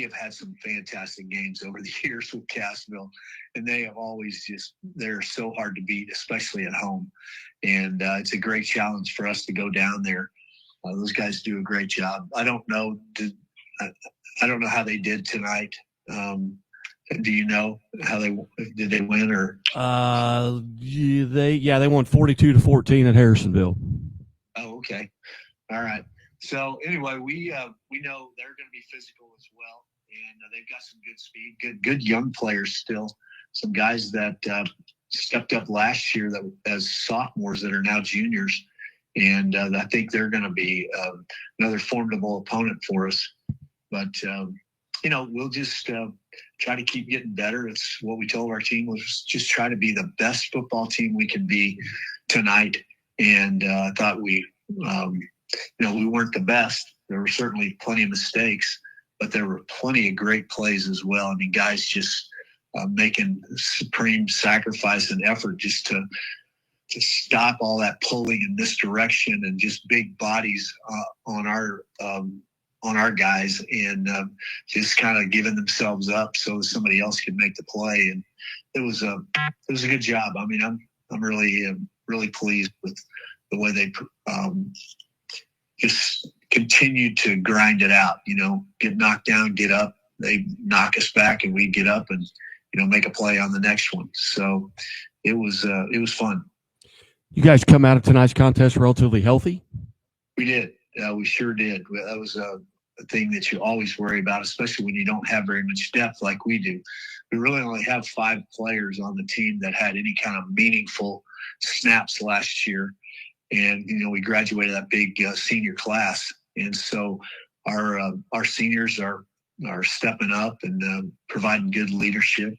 have had some fantastic games over the years with Cassville, and they have always they're so hard to beat, especially at home. And it's a great challenge for us to go down there. Those guys do a great job. I don't know how they did tonight. Do you know how did they win or? They won 42-14 at Harrisonville. Oh, okay. All right. So anyway, we know they're going to be physical as well, and they've got some good speed, good young players still. Some guys that stepped up last year as sophomores that are now juniors, and I think they're going to be another formidable opponent for us. But we'll just try to keep getting better. It's what we told our team, was just try to be the best football team we can be tonight. And I thought we weren't the best. There were certainly plenty of mistakes, but there were plenty of great plays as well. I mean, guys just making supreme sacrifice and effort just to stop all that pulling in this direction, and just big bodies on our guys, and just kind of giving themselves up so somebody else could make the play. And it was a good job. I mean, I'm really pleased with the way they just continued to grind it out. Get knocked down, get up. They knock us back, and we get up and make a play on the next one. So it was fun. You guys come out of tonight's contest relatively healthy? We did. We sure did. That was a thing that you always worry about, especially when you don't have very much depth like we do. We really only have 5 players on the team that had any kind of meaningful snaps last year. And, we graduated that big senior class. And so our seniors are stepping up and providing good leadership.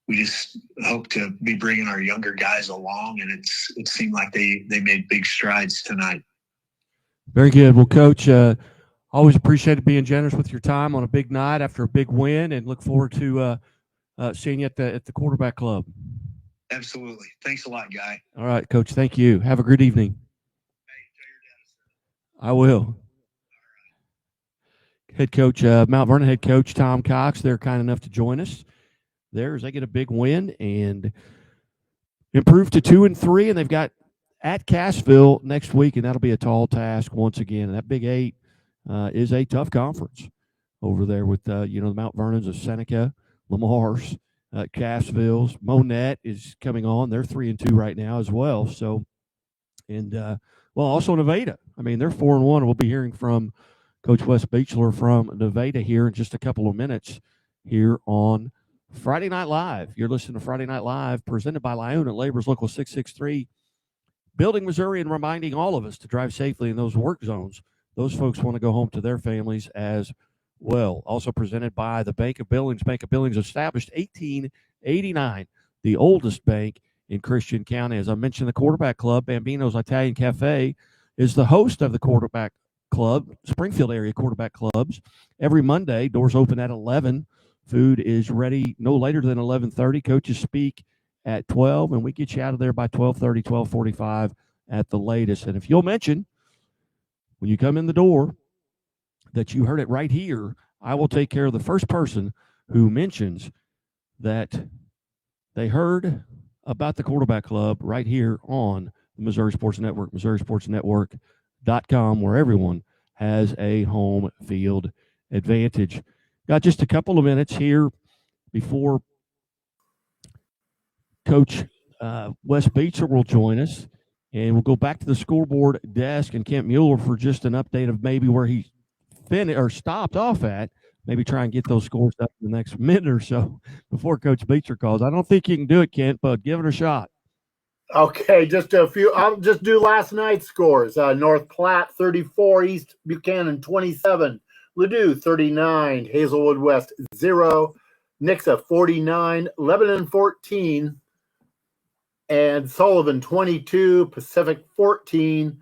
We just hope to be bringing our younger guys along, and it seemed like they made big strides tonight. Very good. Well, Coach, always appreciated being generous with your time on a big night after a big win, and look forward to seeing you at the quarterback club. Absolutely. Thanks a lot, Guy. All right, Coach. Thank you. Have a good evening. I will. Head coach, Mount Vernon head coach Tom Cox, they're kind enough to join us there as they get a big win and improve to 2-3, and they've got at Cassville next week, and that'll be a tall task once again. And that Big 8 is a tough conference over there with the Mount Vernons of Seneca, Lamar's, Cassville's. Monette is coming on; they're 3-2 right now as well. So, and also Nevada. I mean, they're 4-1. We'll be hearing from Coach Wes Beechler from Nevada here in just a couple of minutes here on Friday Night Live. You're listening to Friday Night Live, presented by Lyon at Labor's Local 663, building Missouri and reminding all of us to drive safely in those work zones. Those folks want to go home to their families as well. Also presented by the Bank of Billings. Bank of Billings established 1889, the oldest bank in Christian County. As I mentioned, the Quarterback Club, Bambino's Italian Cafe, is the host of the Quarterback Club, Springfield area quarterback clubs. Every Monday, doors open at 11. Food is ready no later than 11:30. Coaches speak at 12, and we get you out of there by 12:30, 12:45 at the latest. And if you'll mention when you come in the door that you heard it right here, I will take care of the first person who mentions that they heard about the Quarterback Club right here on the Missouri Sports Network, MissouriSportsNetwork.com, where everyone has a home field advantage. Got just a couple of minutes here before Coach Wes Beechler will join us, and we'll go back to the scoreboard desk and Kent Mueller for just an update of maybe where he finished or stopped off at. Maybe try and get those scores up in the next minute or so before Coach Beechler calls. I don't think you can do it, Kent, but give it a shot. Okay, just a few. I'll just do last night's scores. North Platte 34, East Buchanan 27, Ladue 39, Hazelwood West 0, Nixa 49, Lebanon 14, and Sullivan 22, Pacific 14,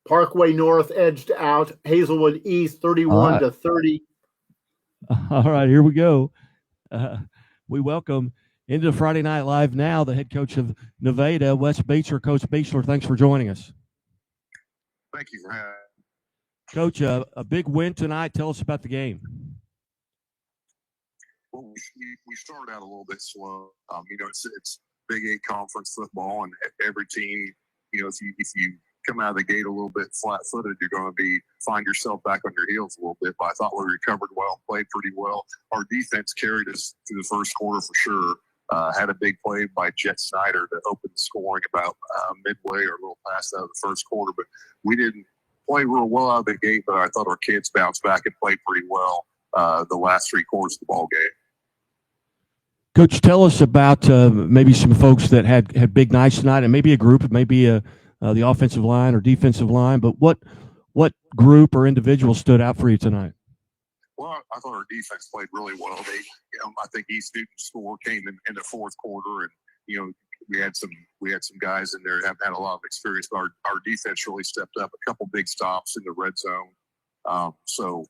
Parkway North edged out, Hazelwood East 31 to 30. All right, here we go. We welcome into Friday Night Live now the head coach of Nevada, Wes Beechler. Coach Beechler, thanks for joining us. Thank you for having me. Coach, a big win tonight. Tell us about the game. Well, we started out a little bit slow. It's Big 8 conference football, and every team, if you come out of the gate a little bit flat-footed, you're going to find yourself back on your heels a little bit. But I thought we recovered well, played pretty well. Our defense carried us through the first quarter for sure. Had a big play by Jet Snyder to open the scoring about midway or a little past out of the first quarter. But we didn't play real well out of the gate, but I thought our kids bounced back and played pretty well the last 3 quarters of the ball game. Coach, tell us about maybe some folks that had big nights tonight, and maybe a group, maybe the offensive line or defensive line. But what group or individual stood out for you tonight? Well, I thought our defense played really well. I think East Newton's score came in the fourth quarter, and we had some guys in there that haven't had a lot of experience. But our defense really stepped up. A couple big stops in the red zone, so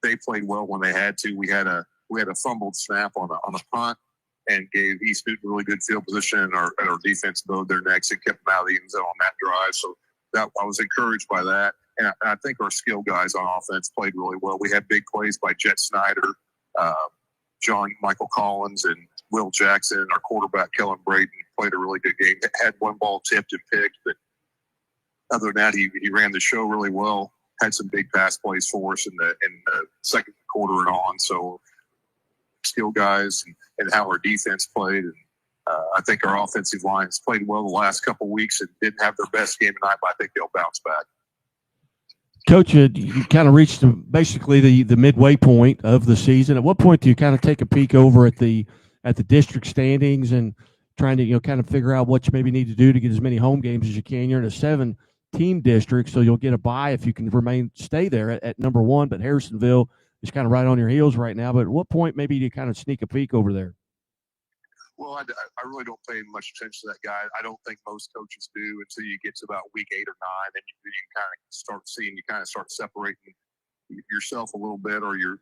they played well when they had to. We had a fumbled snap on a punt and gave East Newton really good field position, and our defense bowed their necks and kept them out of the end zone on that drive. So I was encouraged by that. And I think our skill guys on offense played really well. We had big plays by Jet Snyder, John Michael Collins, and Will Jackson, our quarterback, Kellen Braden, played a really good game. Had one ball tipped and picked, but other than that, he ran the show really well. Had some big pass plays for us in the second quarter and on. So skill guys and how our defense played. And I think our offensive line has played well the last couple of weeks and didn't have their best game tonight, but I think they'll bounce back. Coach, you kind of reached basically the midway point of the season. At what point do you kind of take a peek over at the district standings and trying to kind of figure out what you maybe need to do to get as many home games as you can? You're in a 7-team district, so you'll get a bye if you can stay there at number 1. But Harrisonville is kind of right on your heels right now. But at what point maybe do you kind of sneak a peek over there? Well, I really don't pay much attention to that guy. I don't think most coaches do until you get to about week 8 or 9, and you kind of start seeing, you kind of start separating yourself a little bit, or you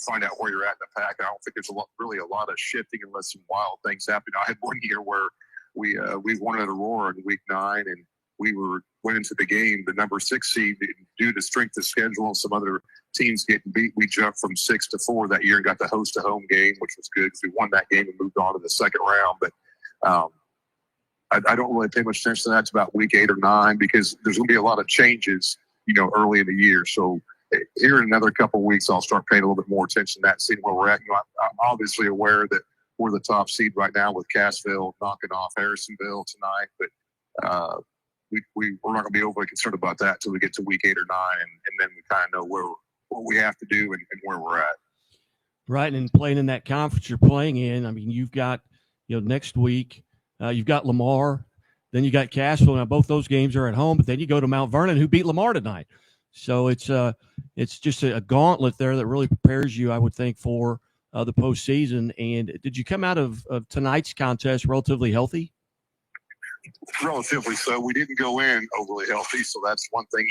find out where you're at in the pack. I don't think there's really a lot of shifting unless some wild things happen. I had one year where we won at Aurora in week 9, and we went into the game, the number 6 seed, due to strength of schedule and some other teams getting beat. We jumped from 6 to 4 that year and got to host a home game, which was good because we won that game and moved on to the second round. But I don't really pay much attention to that. It's about week 8 or 9 because there's going to be a lot of changes, early in the year. So here in another couple of weeks, I'll start paying a little bit more attention to that, seeing where we're at. I'm obviously aware that we're the top seed right now with Cassville knocking off Harrisonville tonight, but we're not going to be overly concerned about that until we get to week 8 or 9, and then we kind of know what we have to do and where we're at. Right, and playing in that conference you're playing in, I mean, you've got, next week, you've got Lamar, then you got Cassville. Now, both those games are at home, but then you go to Mount Vernon, who beat Lamar tonight. So it's just a gauntlet there that really prepares you, I would think, for the postseason. And did you come out of tonight's contest relatively healthy? Relatively so. We didn't go in overly healthy, so that's one thing.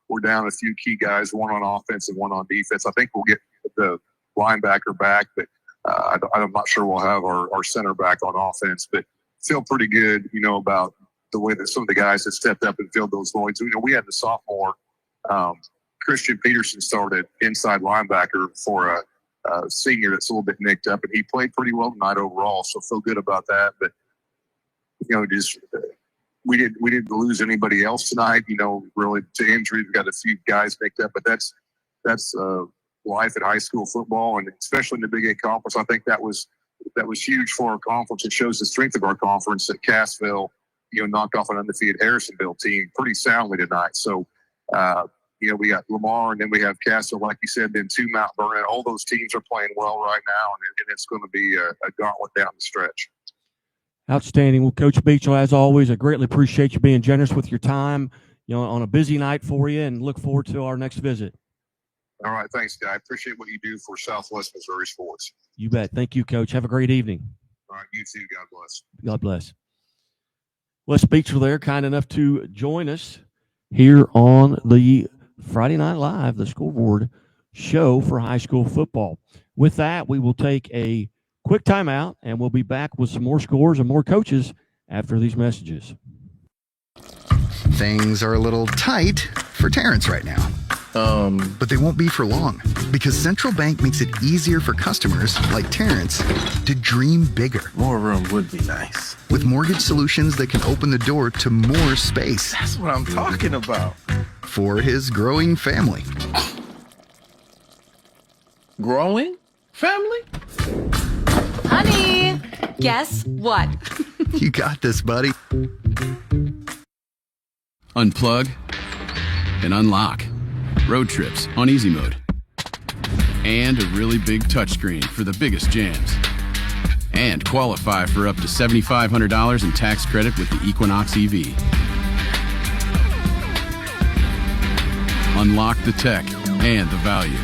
We're down a few key guys, one on offense and one on defense. I think we'll get the linebacker back, but I'm not sure we'll have our center back on offense. But feel pretty good, about the way that some of the guys have stepped up and filled those voids. We had the sophomore Christian Peterson started inside linebacker for a senior that's a little bit nicked up, and he played pretty well tonight overall. So feel good about that, but. We didn't lose anybody else tonight, really to injury. We've got a few guys picked up, but that's life at high school football, and especially in the Big 8 conference. I think that was huge for our conference. It shows the strength of our conference that Cassville, knocked off an undefeated Harrisonville team pretty soundly tonight. So, we got Lamar, and then we have Cassville, like you said, then 2 Mount Vernon. All those teams are playing well right now, and it's going to be a gauntlet down the stretch. Outstanding. Well, Coach Beachel, as always, I greatly appreciate you being generous with your time, on a busy night for you, and look forward to our next visit. All right. Thanks, Guy. I appreciate what you do for Southwest Missouri sports. You bet. Thank you, Coach. Have a great evening. All right. You too. God bless. God bless. Les Beachel there, kind enough to join us here on the Friday Night Live, the scoreboard show for high school football. With that, we will take a quick timeout, and we'll be back with some more scores and more coaches after these messages. Things are a little tight for Terrence right now. But they won't be for long, because Central Bank makes it easier for customers like Terrence to dream bigger. More room would be nice. With mortgage solutions that can open the door to more space. That's what I'm talking about. For his growing family. Growing family? Honey, guess what? You got this, buddy. Unplug and unlock. Road trips on easy mode. And a really big touchscreen for the biggest jams. And qualify for up to $7,500 in tax credit with the Equinox EV. Unlock the tech and the value.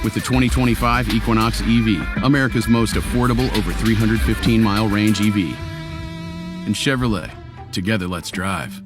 With the 2025 Equinox EV, America's most affordable over 315-mile range EV. And Chevrolet, together let's drive.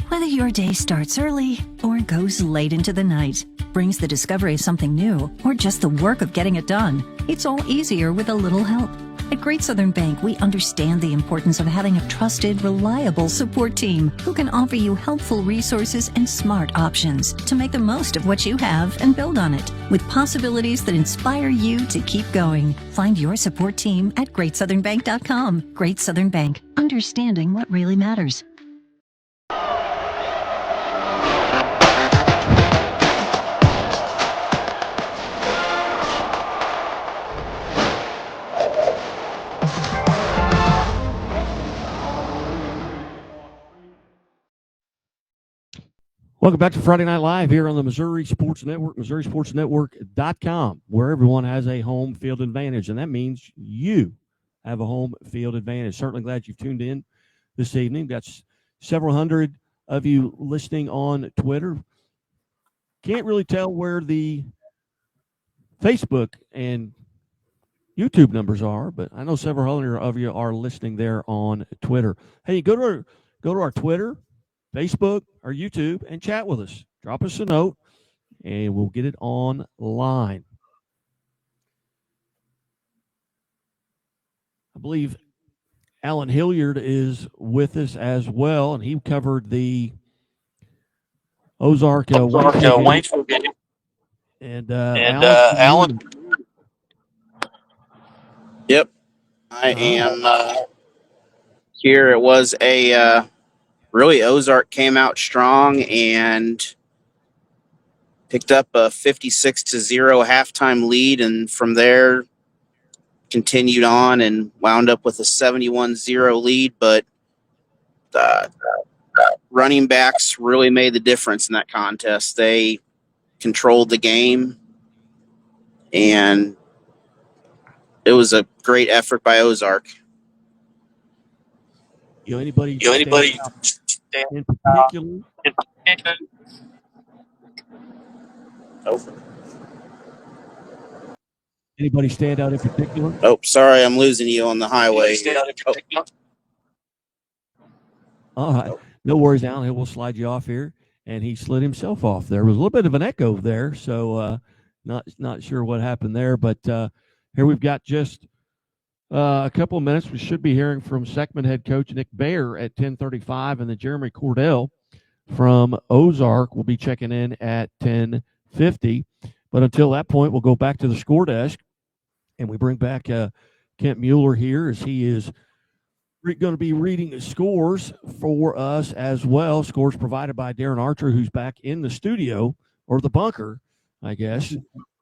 Whether your day starts early or goes late into the night, brings the discovery of something new, or just the work of getting it done, it's all easier with a little help. At Great Southern Bank, we understand the importance of having a trusted, reliable support team who can offer you helpful resources and smart options to make the most of what you have and build on it with possibilities that inspire you to keep going. Find your support team at GreatSouthernBank.com. Great Southern Bank, understanding what really matters. Welcome back to Friday Night Live here on the Missouri Sports Network, MissouriSportsNetwork.com, where everyone has a home field advantage, and that means you have a home field advantage. Certainly glad you've tuned in this evening. Got several hundred of you listening on Twitter. Can't really tell where the Facebook and YouTube numbers are, but I know several hundred of you are listening there on Twitter. Hey, go to our Twitter, Facebook, or YouTube and chat with us. Drop us a note, and we'll get it online. I believe Allen Hilliard is with us as well, and he covered the Ozark Waynesville game. And Allen. Yep, I am here. It was a really, Ozark came out strong and picked up a 56-0 halftime lead, and from there continued on and wound up with a 71-0 lead. But running backs really made the difference in that contest. They controlled the game, and it was a great effort by Ozark. Anybody in particular? Anybody stand out in particular? Oh, sorry, I'm losing you on the highway. All right. No worries, Alan. We'll slide you off here. And he slid himself off. There was a little bit of an echo there, so not sure what happened there. But here we've got just a couple of minutes. We should be hearing from Seckman head coach Nick Bayer at 10:35, and then Jeremy Cordell from Ozark will be checking in at 10:50. But until that point, we'll go back to the score desk, and we bring back Kent Mueller here as he is going to be reading the scores for us as well. Scores provided by Darren Archer, who's back in the studio, or the bunker, I guess.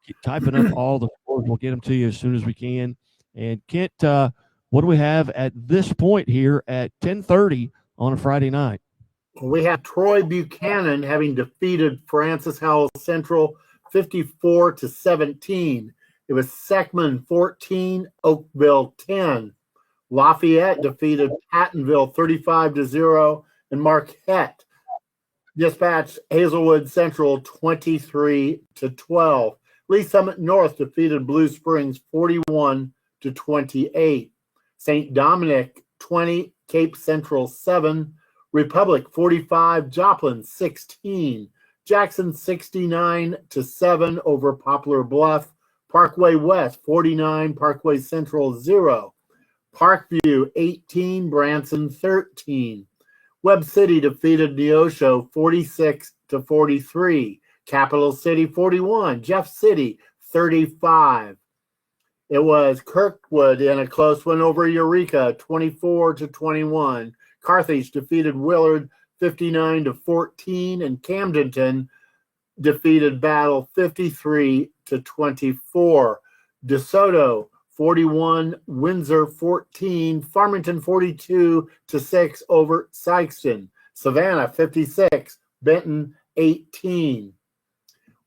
Keep typing up all the scores. We'll get them to you as soon as we can. And Kent, what do we have at this point here at 10:30 on a Friday night? We have Troy Buchanan having defeated Francis Howell Central 54-17. It was Seckman 14, Oakville 10. Lafayette defeated Pattonville 35-0, and Marquette dispatched Hazelwood Central 23-12. Lee Summit North defeated Blue Springs 41-28. St. Dominic 20, Cape Central 7, Republic 45, Joplin 16, Jackson 69-7 over Poplar Bluff, Parkway West 49, Parkway Central 0. Parkview 18, Branson 13. Webb City defeated Neosho 46-43. Capital City 41. Jeff City 35. It was Kirkwood in a close one over Eureka 24-21. Carthage defeated Willard 59-14, and Camdenton defeated Battle 53-24. DeSoto 41, Windsor 14, Farmington 42-6 over Sykeston. Savannah 56, Benton 18.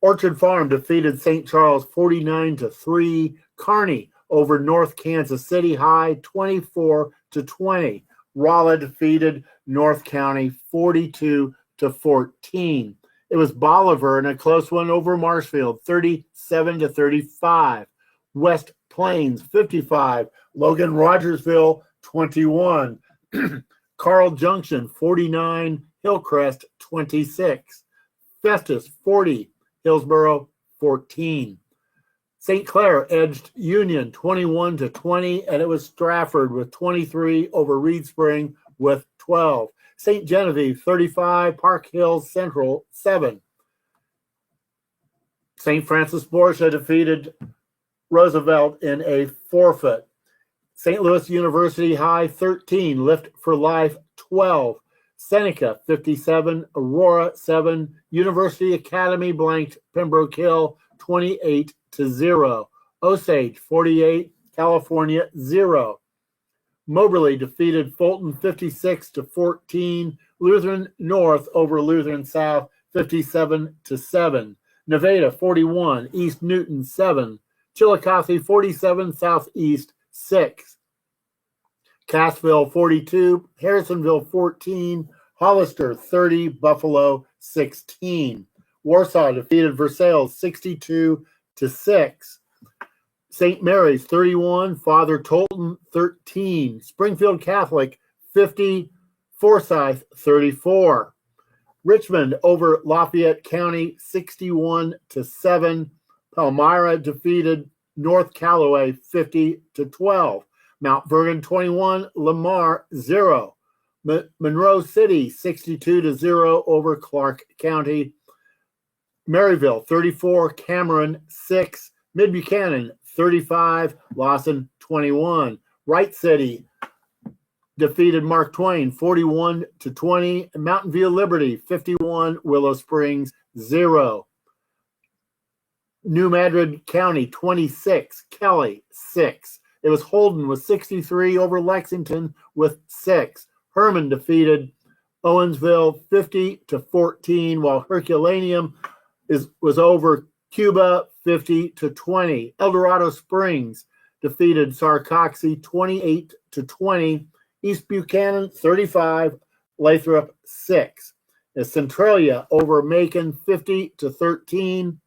Orchard Farm defeated St. Charles 49-3. Kearney over North Kansas City High 24-20. Rolla defeated North County 42-14. It was Bolivar in a close one over Marshfield 37-35. West Plains 55, Logan Rogersville 21. Carl Junction 49, Hillcrest 26. Festus 40, Hillsboro 14. St. Clair edged Union 21-20, and it was Stratford with 23 over Reed Spring with 12. St. Genevieve 35, Park Hills Central 7. St. Francis Borgia defeated Roosevelt in a forfeit. St. Louis University High 13, Lift for Life 12. Seneca 57, Aurora 7. University Academy blanked Pembroke Hill 28-0. Osage 48, California 0. Moberly defeated Fulton 56-14. Lutheran North over Lutheran South 57-7. Nevada 41, East Newton 7. Chillicothe 47, Southeast 6. Cassville 42, Harrisonville 14, Hollister 30, Buffalo 16. Warsaw defeated Versailles 62-6. St. Mary's 31, Father Tolton 13. Springfield Catholic 50, Forsyth 34. Richmond over Lafayette County 61-7. Palmyra defeated North Callaway 50-12. Mount Vernon 21, Lamar 0. Monroe City 62-0 over Clark County. Maryville 34, Cameron 6. Mid Buchanan 35, Lawson 21. Wright City defeated Mark Twain 41-20. Mountain View Liberty 51, Willow Springs 0. New Madrid County 26, Kelly 6. It was Holden with 63 over Lexington with 6. Herman defeated Owensville 50-14, while Herculaneum was over Cuba 50-20. El Dorado Springs defeated Sarcoxy 28-20. East Buchanan 35, Lathrop 6. Centralia over Macon 50-13.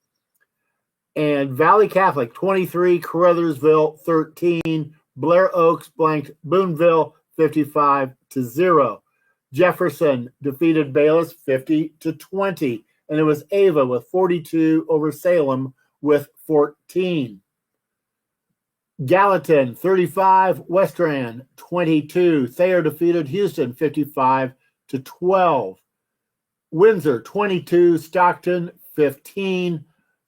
And Valley Catholic 23, Caruthersville 13. Blair Oaks blanked Boonville 55-0. Jefferson defeated Bayless 50-20. And it was Ava with 42 over Salem with 14. Gallatin 35, Westran 22. Thayer defeated Houston 55-12. Windsor 22, Stockton 15.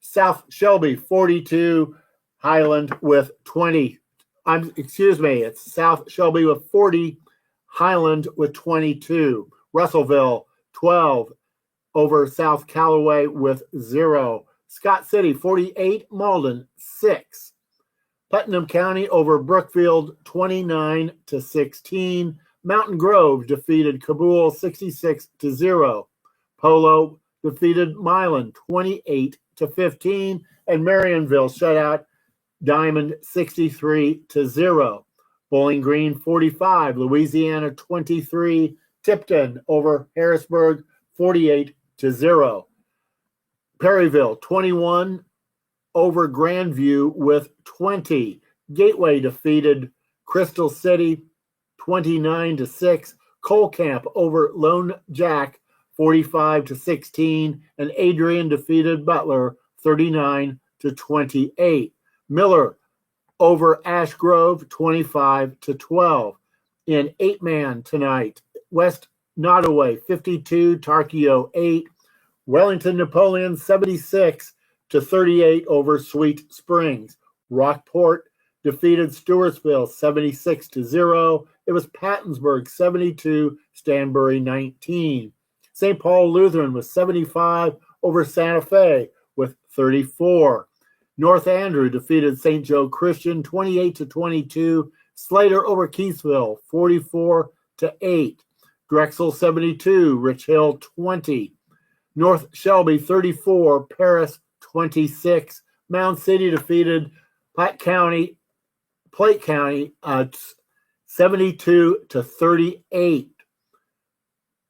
South Shelby 42, Highland with 20. It's South Shelby with 40, Highland with 22. Russellville 12 over South Callaway with 0. Scott City 48, Malden 6. Putnam County over Brookfield 29-16. Mountain Grove defeated Kabul 66-0. Polo defeated Milan 28-15, and Marionville shut out Diamond 63-0. Bowling Green 45, Louisiana 23. Tipton over Harrisburg 48-0. Perryville 21 over Grandview with 20. Gateway defeated Crystal City 29-6. Cole Camp over Lone Jack 45-16, and Adrian defeated Butler 39-28. Miller over Ash Grove 25-12. In 8-man tonight, West Nottoway 52, Tarkio 8. Wellington Napoleon 76-38 over Sweet Springs. Rockport defeated Stewartsville 76-0. It was Pattonsburg 72, Stanbury 19. St. Paul Lutheran was 75 over Santa Fe with 34. North Andrew defeated St. Joe Christian 28-22. Slater over Keithville 44-8. Drexel 72, Rich Hill 20. North Shelby 34, Paris 26. Mound City defeated Plate County 72-38.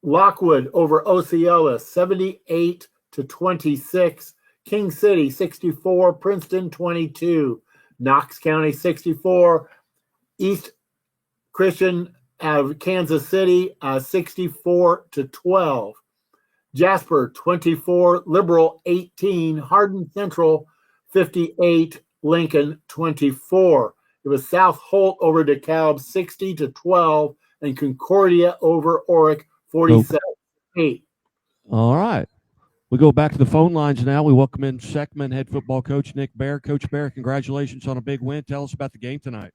Lockwood over Osceola 78-26. King City 64, Princeton 22. Knox County 64. East Christian out of Kansas City 64-12. Jasper 24, Liberal 18. Hardin Central 58, Lincoln 24. It was South Holt over DeKalb 60-12, and Concordia over Oric 47-8. All right. We go back to the phone lines now. We welcome in Seckman head football coach Nick Bear. Coach Bear, congratulations on a big win. Tell us about the game tonight.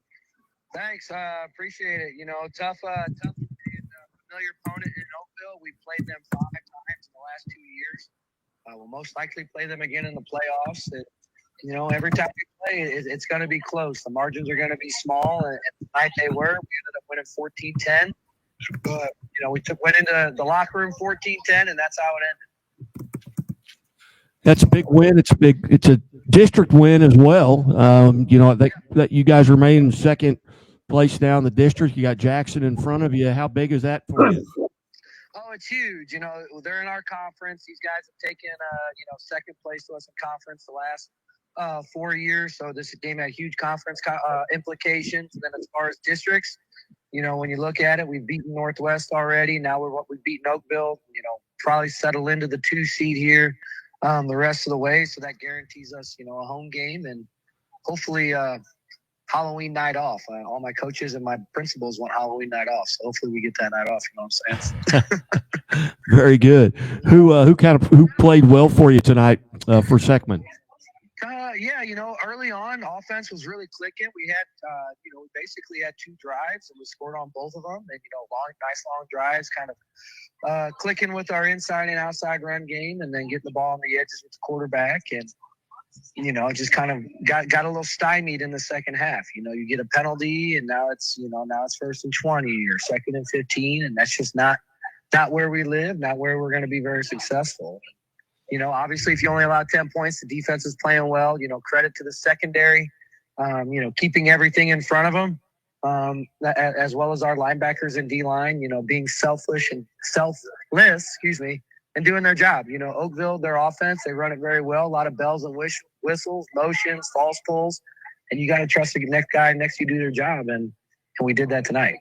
Thanks. Appreciate it. Tough familiar opponent in Oakville. We played them 5 times in the last 2 years. We'll most likely play them again in the playoffs. Every time we play, it's going to be close. The margins are going to be small, and tonight they were. We ended up winning 14-10. But, we went into the locker room 14-10, and that's how it ended. That's a big win. It's a district win as well. That you guys remain in second place now in the district. You got Jackson in front of you. How big is that for you? Oh, it's huge. They're in our conference. These guys have taken, second place to us in conference the last 4 years. So this game had huge conference implications. And then as far as districts, when you look at it, we've beaten Northwest already. Now we've beaten Oakville. Probably settle into the 2 seed here the rest of the way. So that guarantees us, a home game and hopefully Halloween night off. All my coaches and my principals want Halloween night off. So hopefully we get that night off. You know what I'm saying? Very good. Who played well for you tonight for Seckman? Early on, offense was really clicking. We had, we basically had 2 drives and we scored on both of them. And, nice long drives, kind of clicking with our inside and outside run game, and then getting the ball on the edges with the quarterback. And, just kind of got a little stymied in the second half. You get a penalty, and now it's 1st and 20 or 2nd and 15, and that's just not where we live, not where we're going to be very successful. Obviously, if you only allow 10 points, the defense is playing well. Credit to the secondary, keeping everything in front of them, as well as our linebackers and D-line, being selfless, and doing their job. Oakville, their offense, they run it very well. A lot of bells and whistles, motions, false pulls, and you got to trust the next guy next to you do their job, and we did that tonight.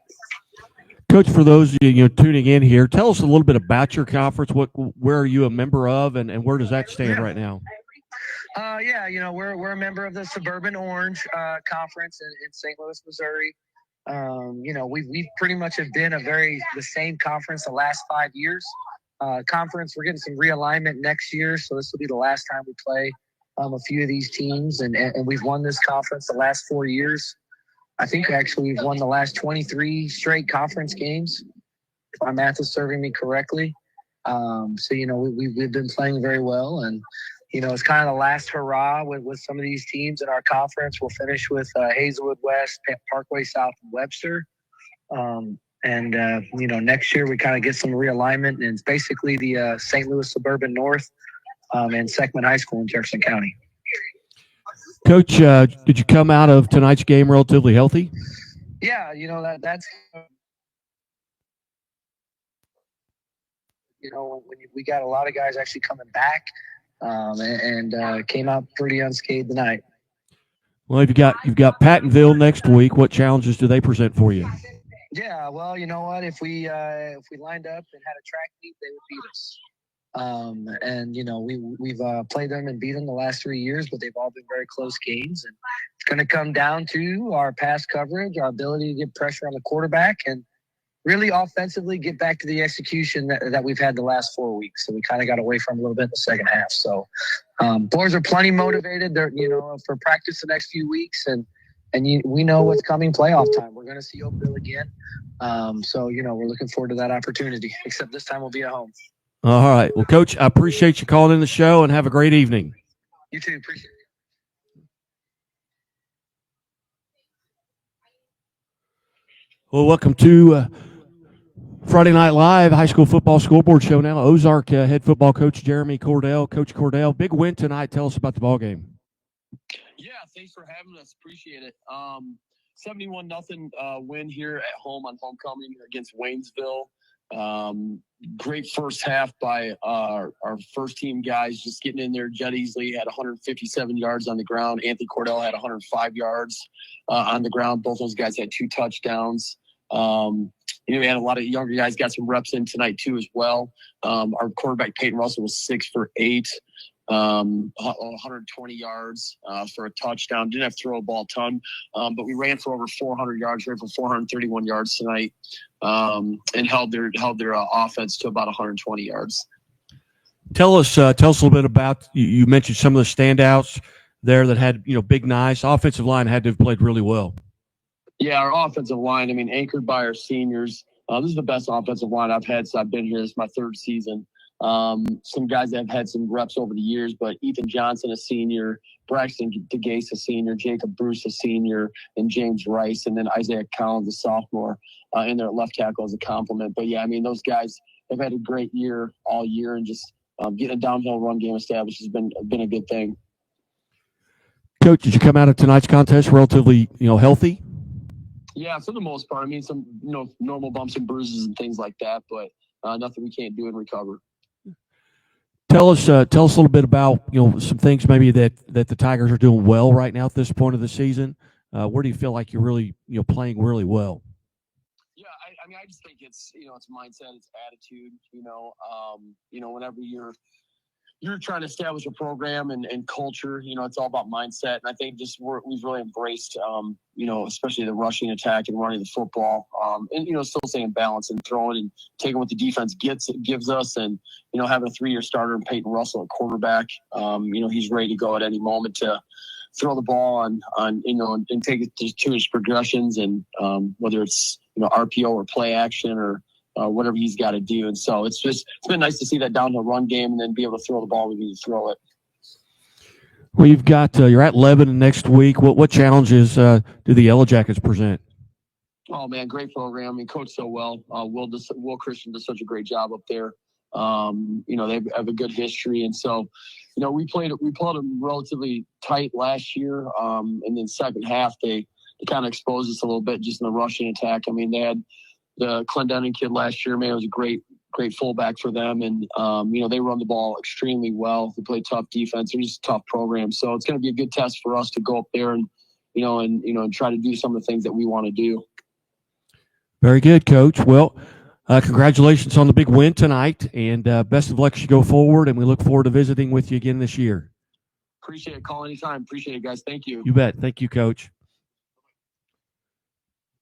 Coach, for those of you tuning in here, tell us a little bit about your conference. Where are you a member of, and where does that stand right now? We're a member of the Suburban Orange Conference in St. Louis, Missouri. We've pretty much have been the same conference the last 5 years. Conference, we're getting some realignment next year, so this will be the last time we play a few of these teams, and we've won this conference the last 4 years. I think actually we've won the last 23 straight conference games, if my math is serving me correctly. We've been playing very well, and it's kind of the last hurrah with some of these teams in our conference. We'll finish with Hazelwood West, Parkway South, and Webster. Next year we kind of get some realignment, and it's basically the St. Louis Suburban North and Seckman High School in Jefferson County. Coach, did you come out of tonight's game relatively healthy? Yeah, that's when we got a lot of guys actually coming back, and came out pretty unscathed tonight. Well, you've got Pattonville next week. What challenges do they present for you? Yeah, well, you know what? If we lined up and had a track meet, they would beat us. We've played them and beat them the last 3 years, but they've all been very close games. And it's going to come down to our pass coverage, our ability to get pressure on the quarterback, and really offensively get back to the execution that we've had the last 4 weeks. So we kind of got away from a little bit in the second half. So boys are plenty motivated. They're for practice the next few weeks, and we know what's coming playoff time. We're going to see Oakville again. We're looking forward to that opportunity, except this time we'll be at home. All right. Well, Coach, I appreciate you calling in the show, and have a great evening. You too. Appreciate it. Well, welcome to Friday Night Live High School Football Scoreboard Show now. Ozark head football coach Jeremy Cordell. Coach Cordell, big win tonight. Tell us about the ball game. Yeah, thanks for having us. Appreciate it. 71-0 win here at home on homecoming against Waynesville. Great first half by our first team guys, just getting in there. Jed Easley had 157 yards on the ground. Anthony Cordell had 105 yards on the ground. Both those guys had 2 touchdowns. We had a lot of younger guys got some reps in tonight too as well. Our quarterback Peyton Russell was 6 for 8. 120 yards for a touchdown. Didn't have to throw a ball a ton, but we ran for over 400 yards, ran for 431 yards tonight, and held their offense to about 120 yards. Tell us a little bit about, you mentioned some of the standouts there that had, big, nice offensive line had to have played really well. Yeah, our offensive line, anchored by our seniors. This is the best offensive line I've had since I've been here. This is my third season. Some guys that have had some reps over the years, but Ethan Johnson, a senior, Braxton DeGase, a senior, Jacob Bruce, a senior, and James Rice, and then Isaiah Collins, a sophomore, in there at left tackle as a compliment. But yeah, those guys have had a great year all year, and just getting a downhill run game established has been a good thing. Coach, did you come out of tonight's contest relatively, healthy? Yeah, for the most part. Some normal bumps and bruises and things like that, but nothing we can't do and recover. Tell us a little bit about some things maybe that the Tigers are doing well right now at this point of the season. Where do you feel like you're really playing really well? Yeah, I just think it's it's mindset, it's attitude. Whenever you're trying to establish a program and culture, it's all about mindset. And I think we've really embraced, especially the rushing attack and running the football, and still staying balanced and throwing and taking what the defense gives us, and having a 3-year starter in Peyton Russell at quarterback. He's ready to go at any moment to throw the ball on and take it to his progressions, and whether it's RPO or play action or whatever he's got to do. And so it's been nice to see that downhill run game and then be able to throw the ball when we need to throw it. Well, you've got you're at Lebanon next week. What challenges do the Yellow Jackets present? Oh man, great program. Coached so well. Will Christian does such a great job up there. They have a good history, and so we played them relatively tight last year. And then second half they kind of exposed us a little bit just in the rushing attack. They had the Clendenin kid last year. Man, it was a great fullback for them, and they run the ball extremely well. They play tough defense. They're just a tough program, so it's going to be a good test for us to go up there and try to do some of the things that we want to do. Very good, Coach. Well, congratulations on the big win tonight, and best of luck as you go forward. And we look forward to visiting with you again this year. Appreciate it. Call anytime. Appreciate it, guys. Thank you. You bet. Thank you, Coach.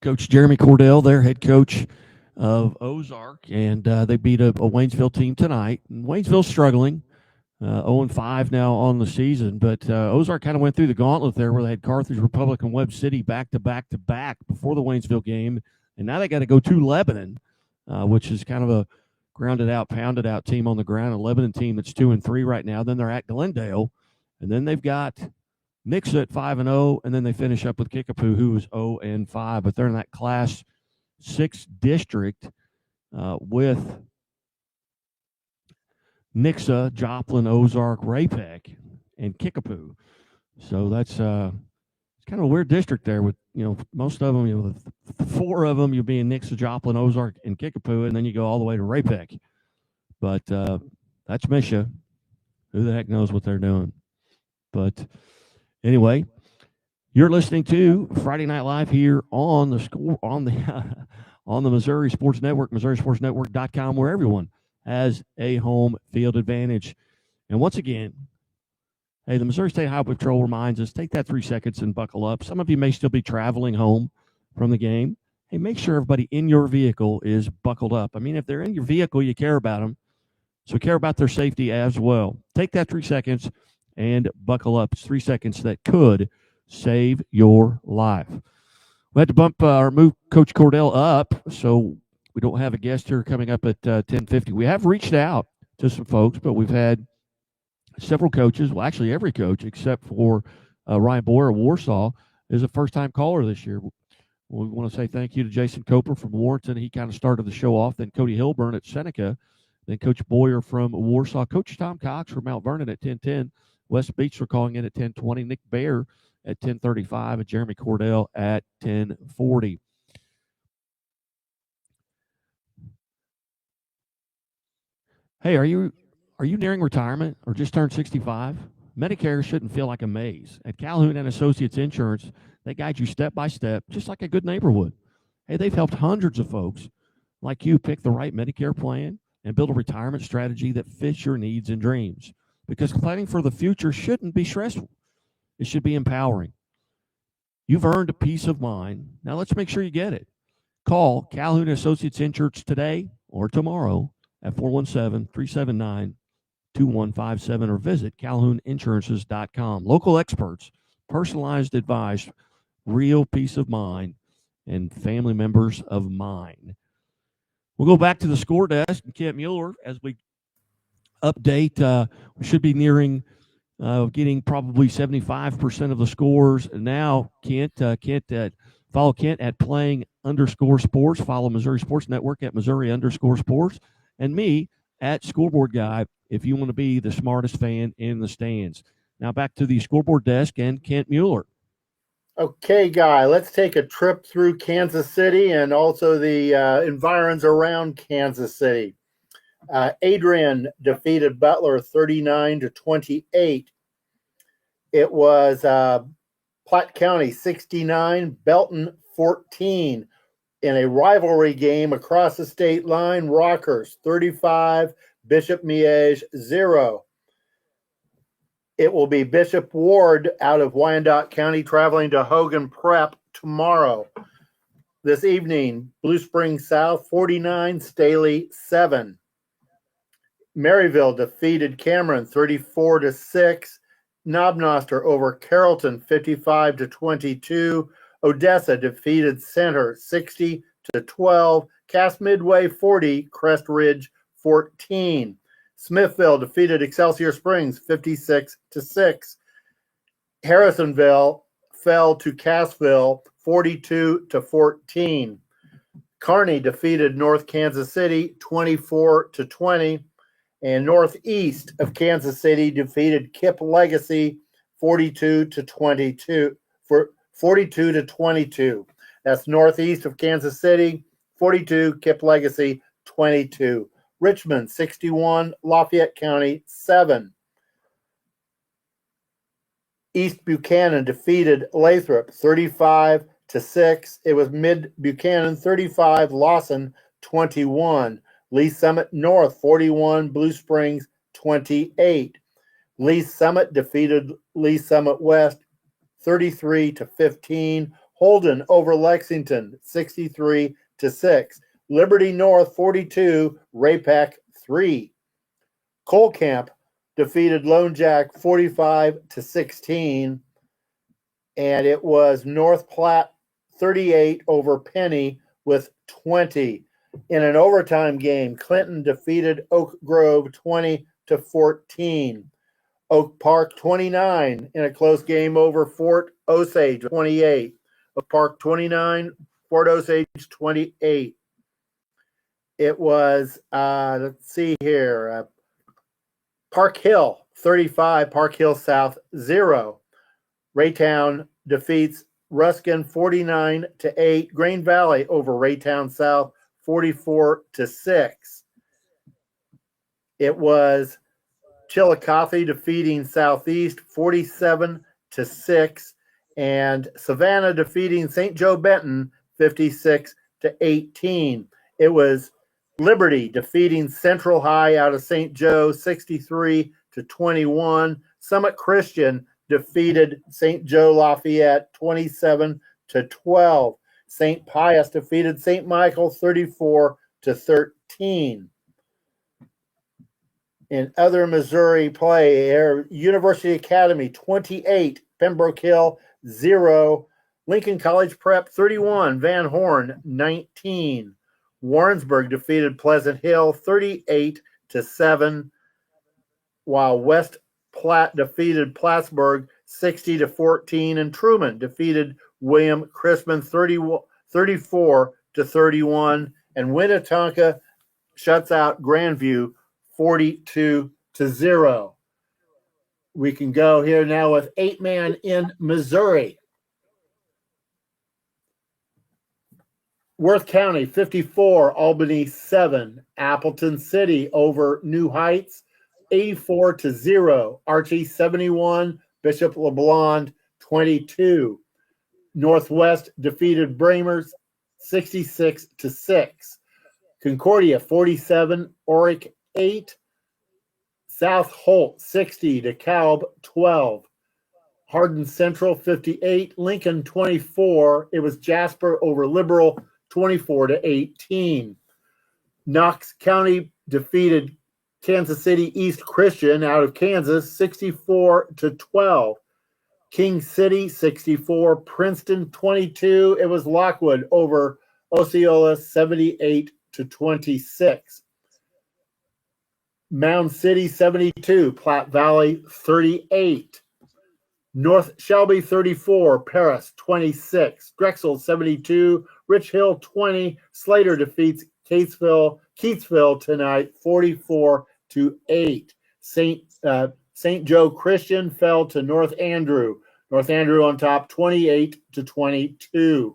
Coach Jeremy Cordell, their head coach of Ozark, and they beat a Waynesville team tonight. And Waynesville's struggling, 0-5 now on the season, but Ozark kind of went through the gauntlet there where they had Carthage, Republic, and Webb City back to back before the Waynesville game, and now they got to go to Lebanon, which is kind of a grounded out, pounded out team on the ground, a Lebanon team that's 2-3 right now. Then they're at Glendale, and then they've got Nixa at 5-0, and then they finish up with Kickapoo, who is 0-5. But they're in that Class 6 district with Nixa, Joplin, Ozark, Ray-Pec, and Kickapoo. So that's it's kind of a weird district there with most of them. The 4 of them you'll be in Nixa, Joplin, Ozark, and Kickapoo, and then you go all the way to Ray-Pec. But that's Misha. Who the heck knows what they're doing? But anyway, you're listening to Friday Night Live here on the score on the Missouri Sports Network, MissouriSportsNetwork.com, where everyone has a home field advantage. And once again, hey, the Missouri State Highway Patrol reminds us, take that 3 seconds and buckle up. Some of you may still be traveling home from the game. Hey, make sure everybody in your vehicle is buckled up. If they're in your vehicle, you care about them. So care about their safety as well. Take that 3 seconds and buckle up. It's 3 seconds that could save your life. We had to move Coach Cordell up, so we don't have a guest here coming up at 10:50. We have reached out to some folks, but we've had several coaches. Well, actually every coach except for Ryan Boyer of Warsaw is a first-time caller this year. We want to say thank you to Jason Coper from Warrenton. He kind of started the show off. Then Cody Hilburn at Seneca. Then Coach Boyer from Warsaw. Coach Tom Cox from Mount Vernon at 10:10. West Beach are calling in at 10:20. Nick Baer at 10:35, and Jeremy Cordell at 10:40. Hey, are you nearing retirement or just turned 65? Medicare shouldn't feel like a maze. At Calhoun and Associates Insurance, they guide you step by step, just like a good neighbor would. Hey, they've helped hundreds of folks like you pick the right Medicare plan and build a retirement strategy that fits your needs and dreams. because planning for the future shouldn't be stressful. It should be empowering. You've earned a peace of mind. Now let's make sure you get it. Call Calhoun Associates Insurance today or tomorrow at 417-379-2157 or visit calhouninsurances.com. Local experts, personalized advice, real peace of mind, and family members of mine. We'll go back to the score desk and Kent Mueller as we update. We should be nearing getting probably 75% of the scores. Now, Kent, follow Kent at playing_sports. Follow Missouri Sports Network at Missouri_sports. And me at Scoreboard Guy if you want to be the smartest fan in the stands. Now back to the scoreboard desk and Kent Mueller. Okay, Guy, let's take a trip through Kansas City and also the environs around Kansas City. Adrian defeated Butler 39-28. It was Platte County 69, Belton 14. In a rivalry game across the state line, Rockers 35, Bishop Miege 0. It will be Bishop Ward out of Wyandotte County traveling to Hogan Prep tomorrow. This evening, Blue Springs South 49, Staley 7. Maryville defeated Cameron 34-6. Knobnoster over Carrollton 55-22. Odessa defeated Center 60-12. Cass Midway 40, Crest Ridge 14. Smithville defeated Excelsior Springs 56-6. Harrisonville fell to Cassville 42-14. Kearney defeated North Kansas City 24-20. And northeast of Kansas City defeated Kip Legacy 42-22. For 42-22. That's northeast of Kansas City, 42, Kip Legacy 22. Richmond 61, Lafayette County 7. East Buchanan defeated Lathrop 35-6. It was Mid Buchanan 35, Lawson 21. Lee Summit North 41, Blue Springs 28. Lee Summit defeated Lee Summit West 33-15. Holden over Lexington 63-6. Liberty North 42, Ray-Pac 3. Cole Camp defeated Lone Jack 45-16. And it was North Platte 38 over Penny with 20. In an overtime game, Clinton defeated Oak Grove 20-14. Oak Park 29 in a close game over Fort Osage 28. Oak Park 29, Fort Osage 28. It was, let's see here, Park Hill 35, Park Hill South 0. Raytown defeats Ruskin 49-8. Grain Valley over Raytown South 44-6. It was Chillicothe defeating Southeast 47-6, and Savannah defeating St. Joe Benton 56-18. It was Liberty defeating Central High out of St. Joe 63-21. Summit Christian defeated St. Joe Lafayette 27-12. St. Pius defeated St. Michael 34-13. In other Missouri play, University Academy 28, Pembroke Hill 0, Lincoln College Prep 31, Van Horn 19. Warrensburg defeated Pleasant Hill 38-7, while West Platte defeated Plattsburgh 60-14, and Truman defeated William Crispin 34-31, and Winnetonka shuts out Grandview 42-0. We can go here now with 8-man in Missouri. Worth County 54, Albany 7. Appleton City over New Heights 84-0. Archie 71, Bishop LeBlond 22. Northwest defeated Bramers 66-6. Concordia 47, Oric 8. South Holt 60, DeKalb 12. Hardin Central 58, Lincoln 24. It was Jasper over Liberal 24-18. Knox County defeated Kansas City East Christian out of Kansas 64-12. King City 64, Princeton 22. It was Lockwood over Osceola 78-26. Mound City 72, Platte Valley 38. North Shelby 34, Paris 26, Drexel 72, Rich Hill 20. Slater defeats Keatsville tonight 44-8. St. Joe Christian fell to North Andrew. North Andrew on top 28-22.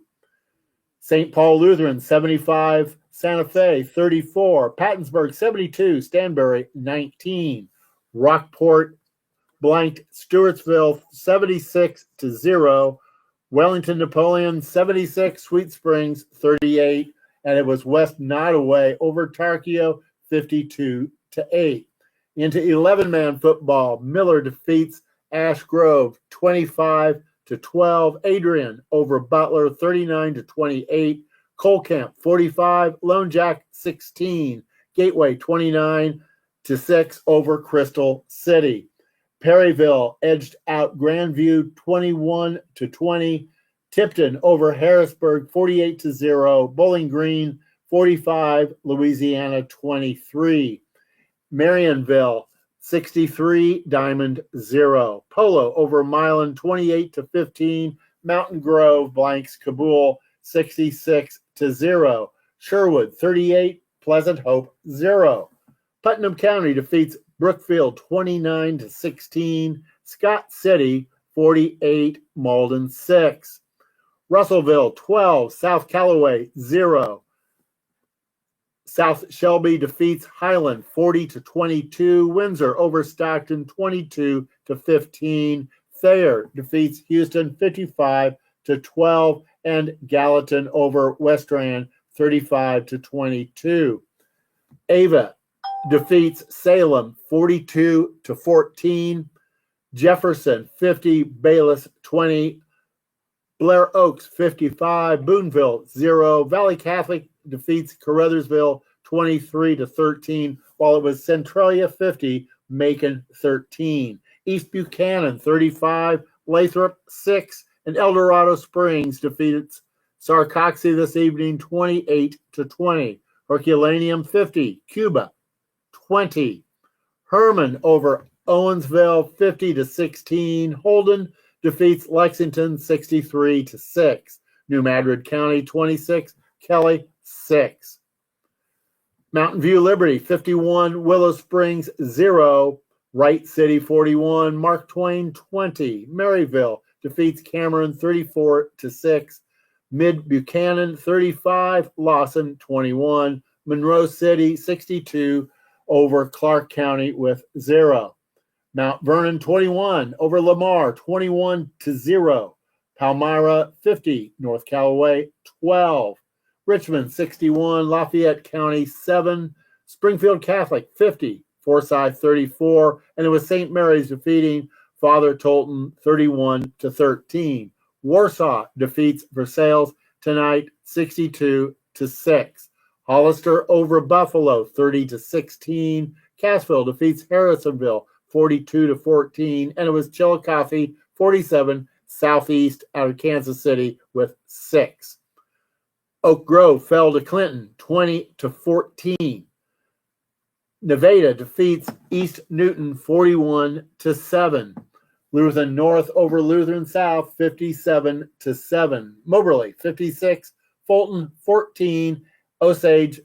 St. Paul Lutheran 75, Santa Fe 34, Pattonsburg 72, Stanberry 19. Rockport blanked Stewartsville 76-0. Wellington Napoleon 76, Sweet Springs 38, and it was West Nottoway over Tarkio 52-8. Into 11-man football, Miller defeats Ash Grove 25-12. Adrian over Butler 39-28. Colcamp 45, Lone Jack 16. Gateway 29-6 over Crystal City. Perryville edged out Grandview 21-20. Tipton over Harrisburg 48-0. Bowling Green 45, Louisiana 23. Marionville 63, Diamond 0. Polo over Milan 28-15. Mountain Grove blanks Kabul 66-0. Sherwood 38, Pleasant Hope 0. Putnam County defeats Brookfield 29-16. Scott City 48, Malden 6. Russellville 12, South Callaway 0. South Shelby defeats Highland 40-22. Windsor over Stockton 22-15. Thayer defeats Houston 55-12. And Gallatin over Westran 35-22. Ava defeats Salem 42-14. Jefferson 50, Bayless 20. Blair Oaks 55, Boonville 0. Valley Catholic defeats Caruthersville 23-13, while it was Centralia 50, Macon 13. East Buchanan 35, Lathrop 6, and El Dorado Springs defeats Sarcoxy this evening 28-20. Herculaneum 50, Cuba 20. Herman over Owensville 50-16. Holden defeats Lexington 63-6. New Madrid County 26, Kelly 6. Mountain View Liberty 51, Willow Springs 0. Wright City 41, Mark Twain 20. Maryville defeats Cameron 34-6. Mid Buchanan 35, Lawson 21. Monroe City 62 over Clark County with 0. Mount Vernon 21 over Lamar 21-0. Palmyra 50, North Callaway 12. Richmond 61, Lafayette County 7. Springfield Catholic 50, Forsyth 34, and it was St. Mary's defeating Father Tolton 31-13. Warsaw defeats Versailles tonight 62-6. Hollister over Buffalo 30-16. Cassville defeats Harrisonville 42-14, and it was Chillicothe 47, Southeast out of Kansas City with 6. Oak Grove fell to Clinton 20-14. Nevada defeats East Newton 41-7. Lutheran North over Lutheran South 57-7. Moberly 56, Fulton 14. Osage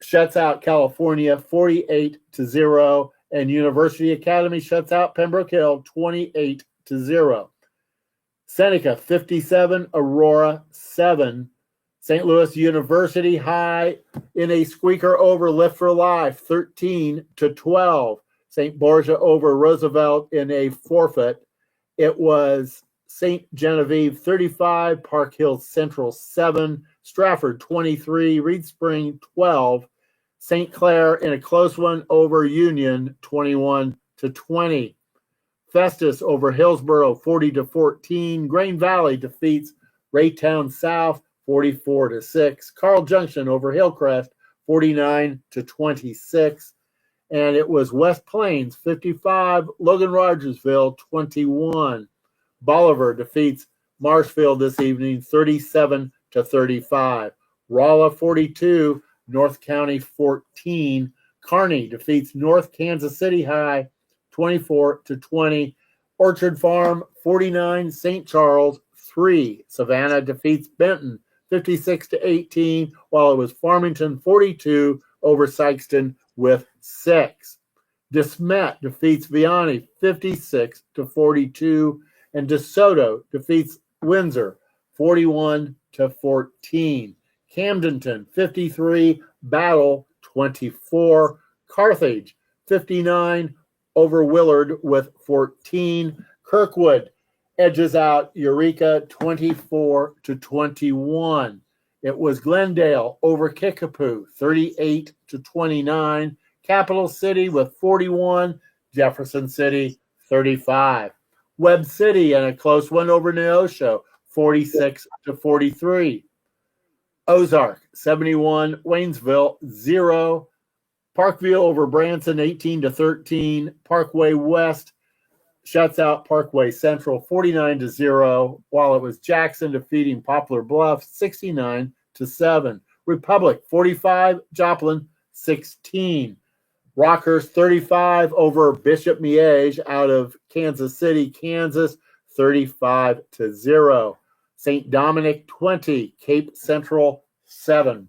shuts out California 48-0. And University Academy shuts out Pembroke Hill 28-0. Seneca 57, Aurora 7. St. Louis University High in a squeaker over Lift for Life 13-12. St. Borgia over Roosevelt in a forfeit. It was St. Genevieve 35, Park Hill Central 7, Stratford 23, Reed Spring 12. St. Clair in a close one over Union, 21-20. Festus over Hillsborough, 40-14. Grain Valley defeats Raytown South, 44-6. Carl Junction over Hillcrest, 49-26. And it was West Plains, 55. Logan Rogersville, 21. Bolivar defeats Marshfield this evening, 37-35. Rolla, 42. North County, 14. Kearney defeats North Kansas City High, 24-20. Orchard Farm, 49. St. Charles, 3. Savannah defeats Benton, 56-18, while it was Farmington, 42, over Sykeston with 6. DeSmet defeats Vianney, 56-42, and DeSoto defeats Windsor, 41-14. Camdenton, 53, Battle, 24. Carthage, 59, over Willard with 14. Kirkwood edges out Eureka, 24-21. It was Glendale over Kickapoo, 38-29. Capital City with 41. Jefferson City, 35. Webb City and a close one over Neosho, 46-43. Ozark, 71. Waynesville, 0. Parkview over Branson, 18-13. Parkway West shuts out Parkway Central, 49-0, while it was Jackson defeating Poplar Bluff, 69-7. Republic, 45. Joplin, 16. Rockhurst, 35 over Bishop Miege out of Kansas City, Kansas, 35-0. St. Dominic, 20. Cape Central, 7.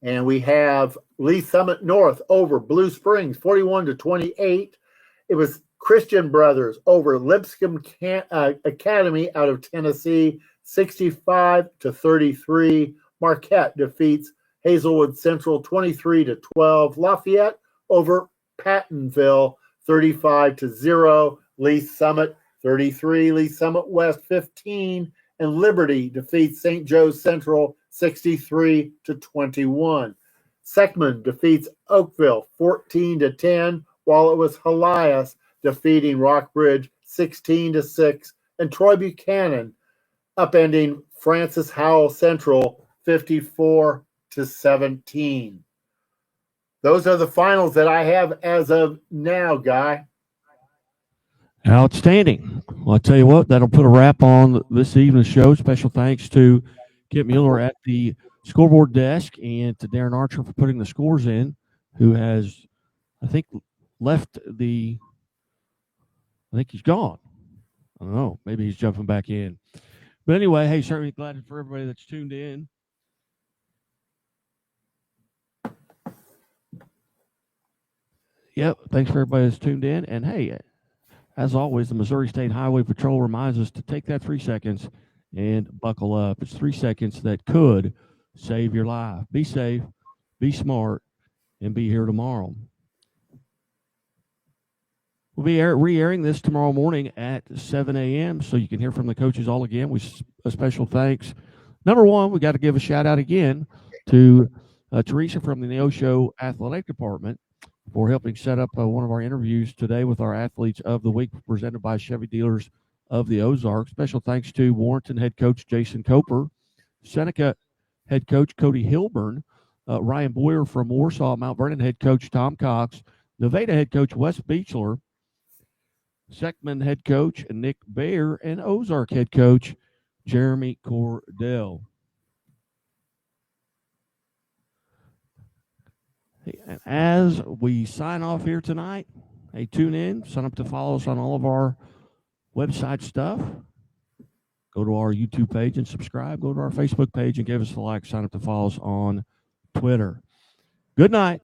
And we have Lee Summit North over Blue Springs, 41-28. It was Christian Brothers over Lipscomb Academy out of Tennessee, 65-33. Marquette defeats Hazelwood Central, 23-12. Lafayette over Pattonville, 35-0. Lee Summit, 33. Lee Summit West, 15. And Liberty defeats St. Joe's Central, 63-21. Seckman defeats Oakville, 14-10, while it was Helias defeating Rockbridge, 16-6, and Troy Buchanan upending Francis Howell Central, 54-17. Those are the finals that I have as of now, Guy. Outstanding. Well, I'll tell you what, that'll put a wrap on this evening's show. Special thanks to Kip Mueller at the scoreboard desk and to Darren Archer for putting the scores in, who has, I think, left the – I think he's gone. I don't know. Maybe he's jumping back in. But anyway, hey, certainly glad for everybody that's tuned in. Yep, thanks for everybody that's tuned in. And, hey, as always, the Missouri State Highway Patrol reminds us to take that 3 seconds and buckle up. It's 3 seconds that could save your life. Be safe, be smart, and be here tomorrow. We'll be re-airing this tomorrow morning at 7 a.m. so you can hear from the coaches all again. A special thanks. Number one, we got to give a shout-out again to Teresa from the Neosho Athletic Department for helping set up one of our interviews today with our Athletes of the Week presented by Chevy Dealers of the Ozarks. Special thanks to Warrenton head coach Jason Coper, Seneca head coach Cody Hilburn, Ryan Boyer from Warsaw, Mount Vernon head coach Tom Cox, Nevada head coach Wes Beechler, Seckman head coach Nick Baer, and Ozark head coach Jeremy Cordell. And as we sign off here tonight, hey, tune in, sign up to follow us on all of our website stuff. Go to our YouTube page and subscribe. Go to our Facebook page and give us a like. Sign up to follow us on Twitter. Good night.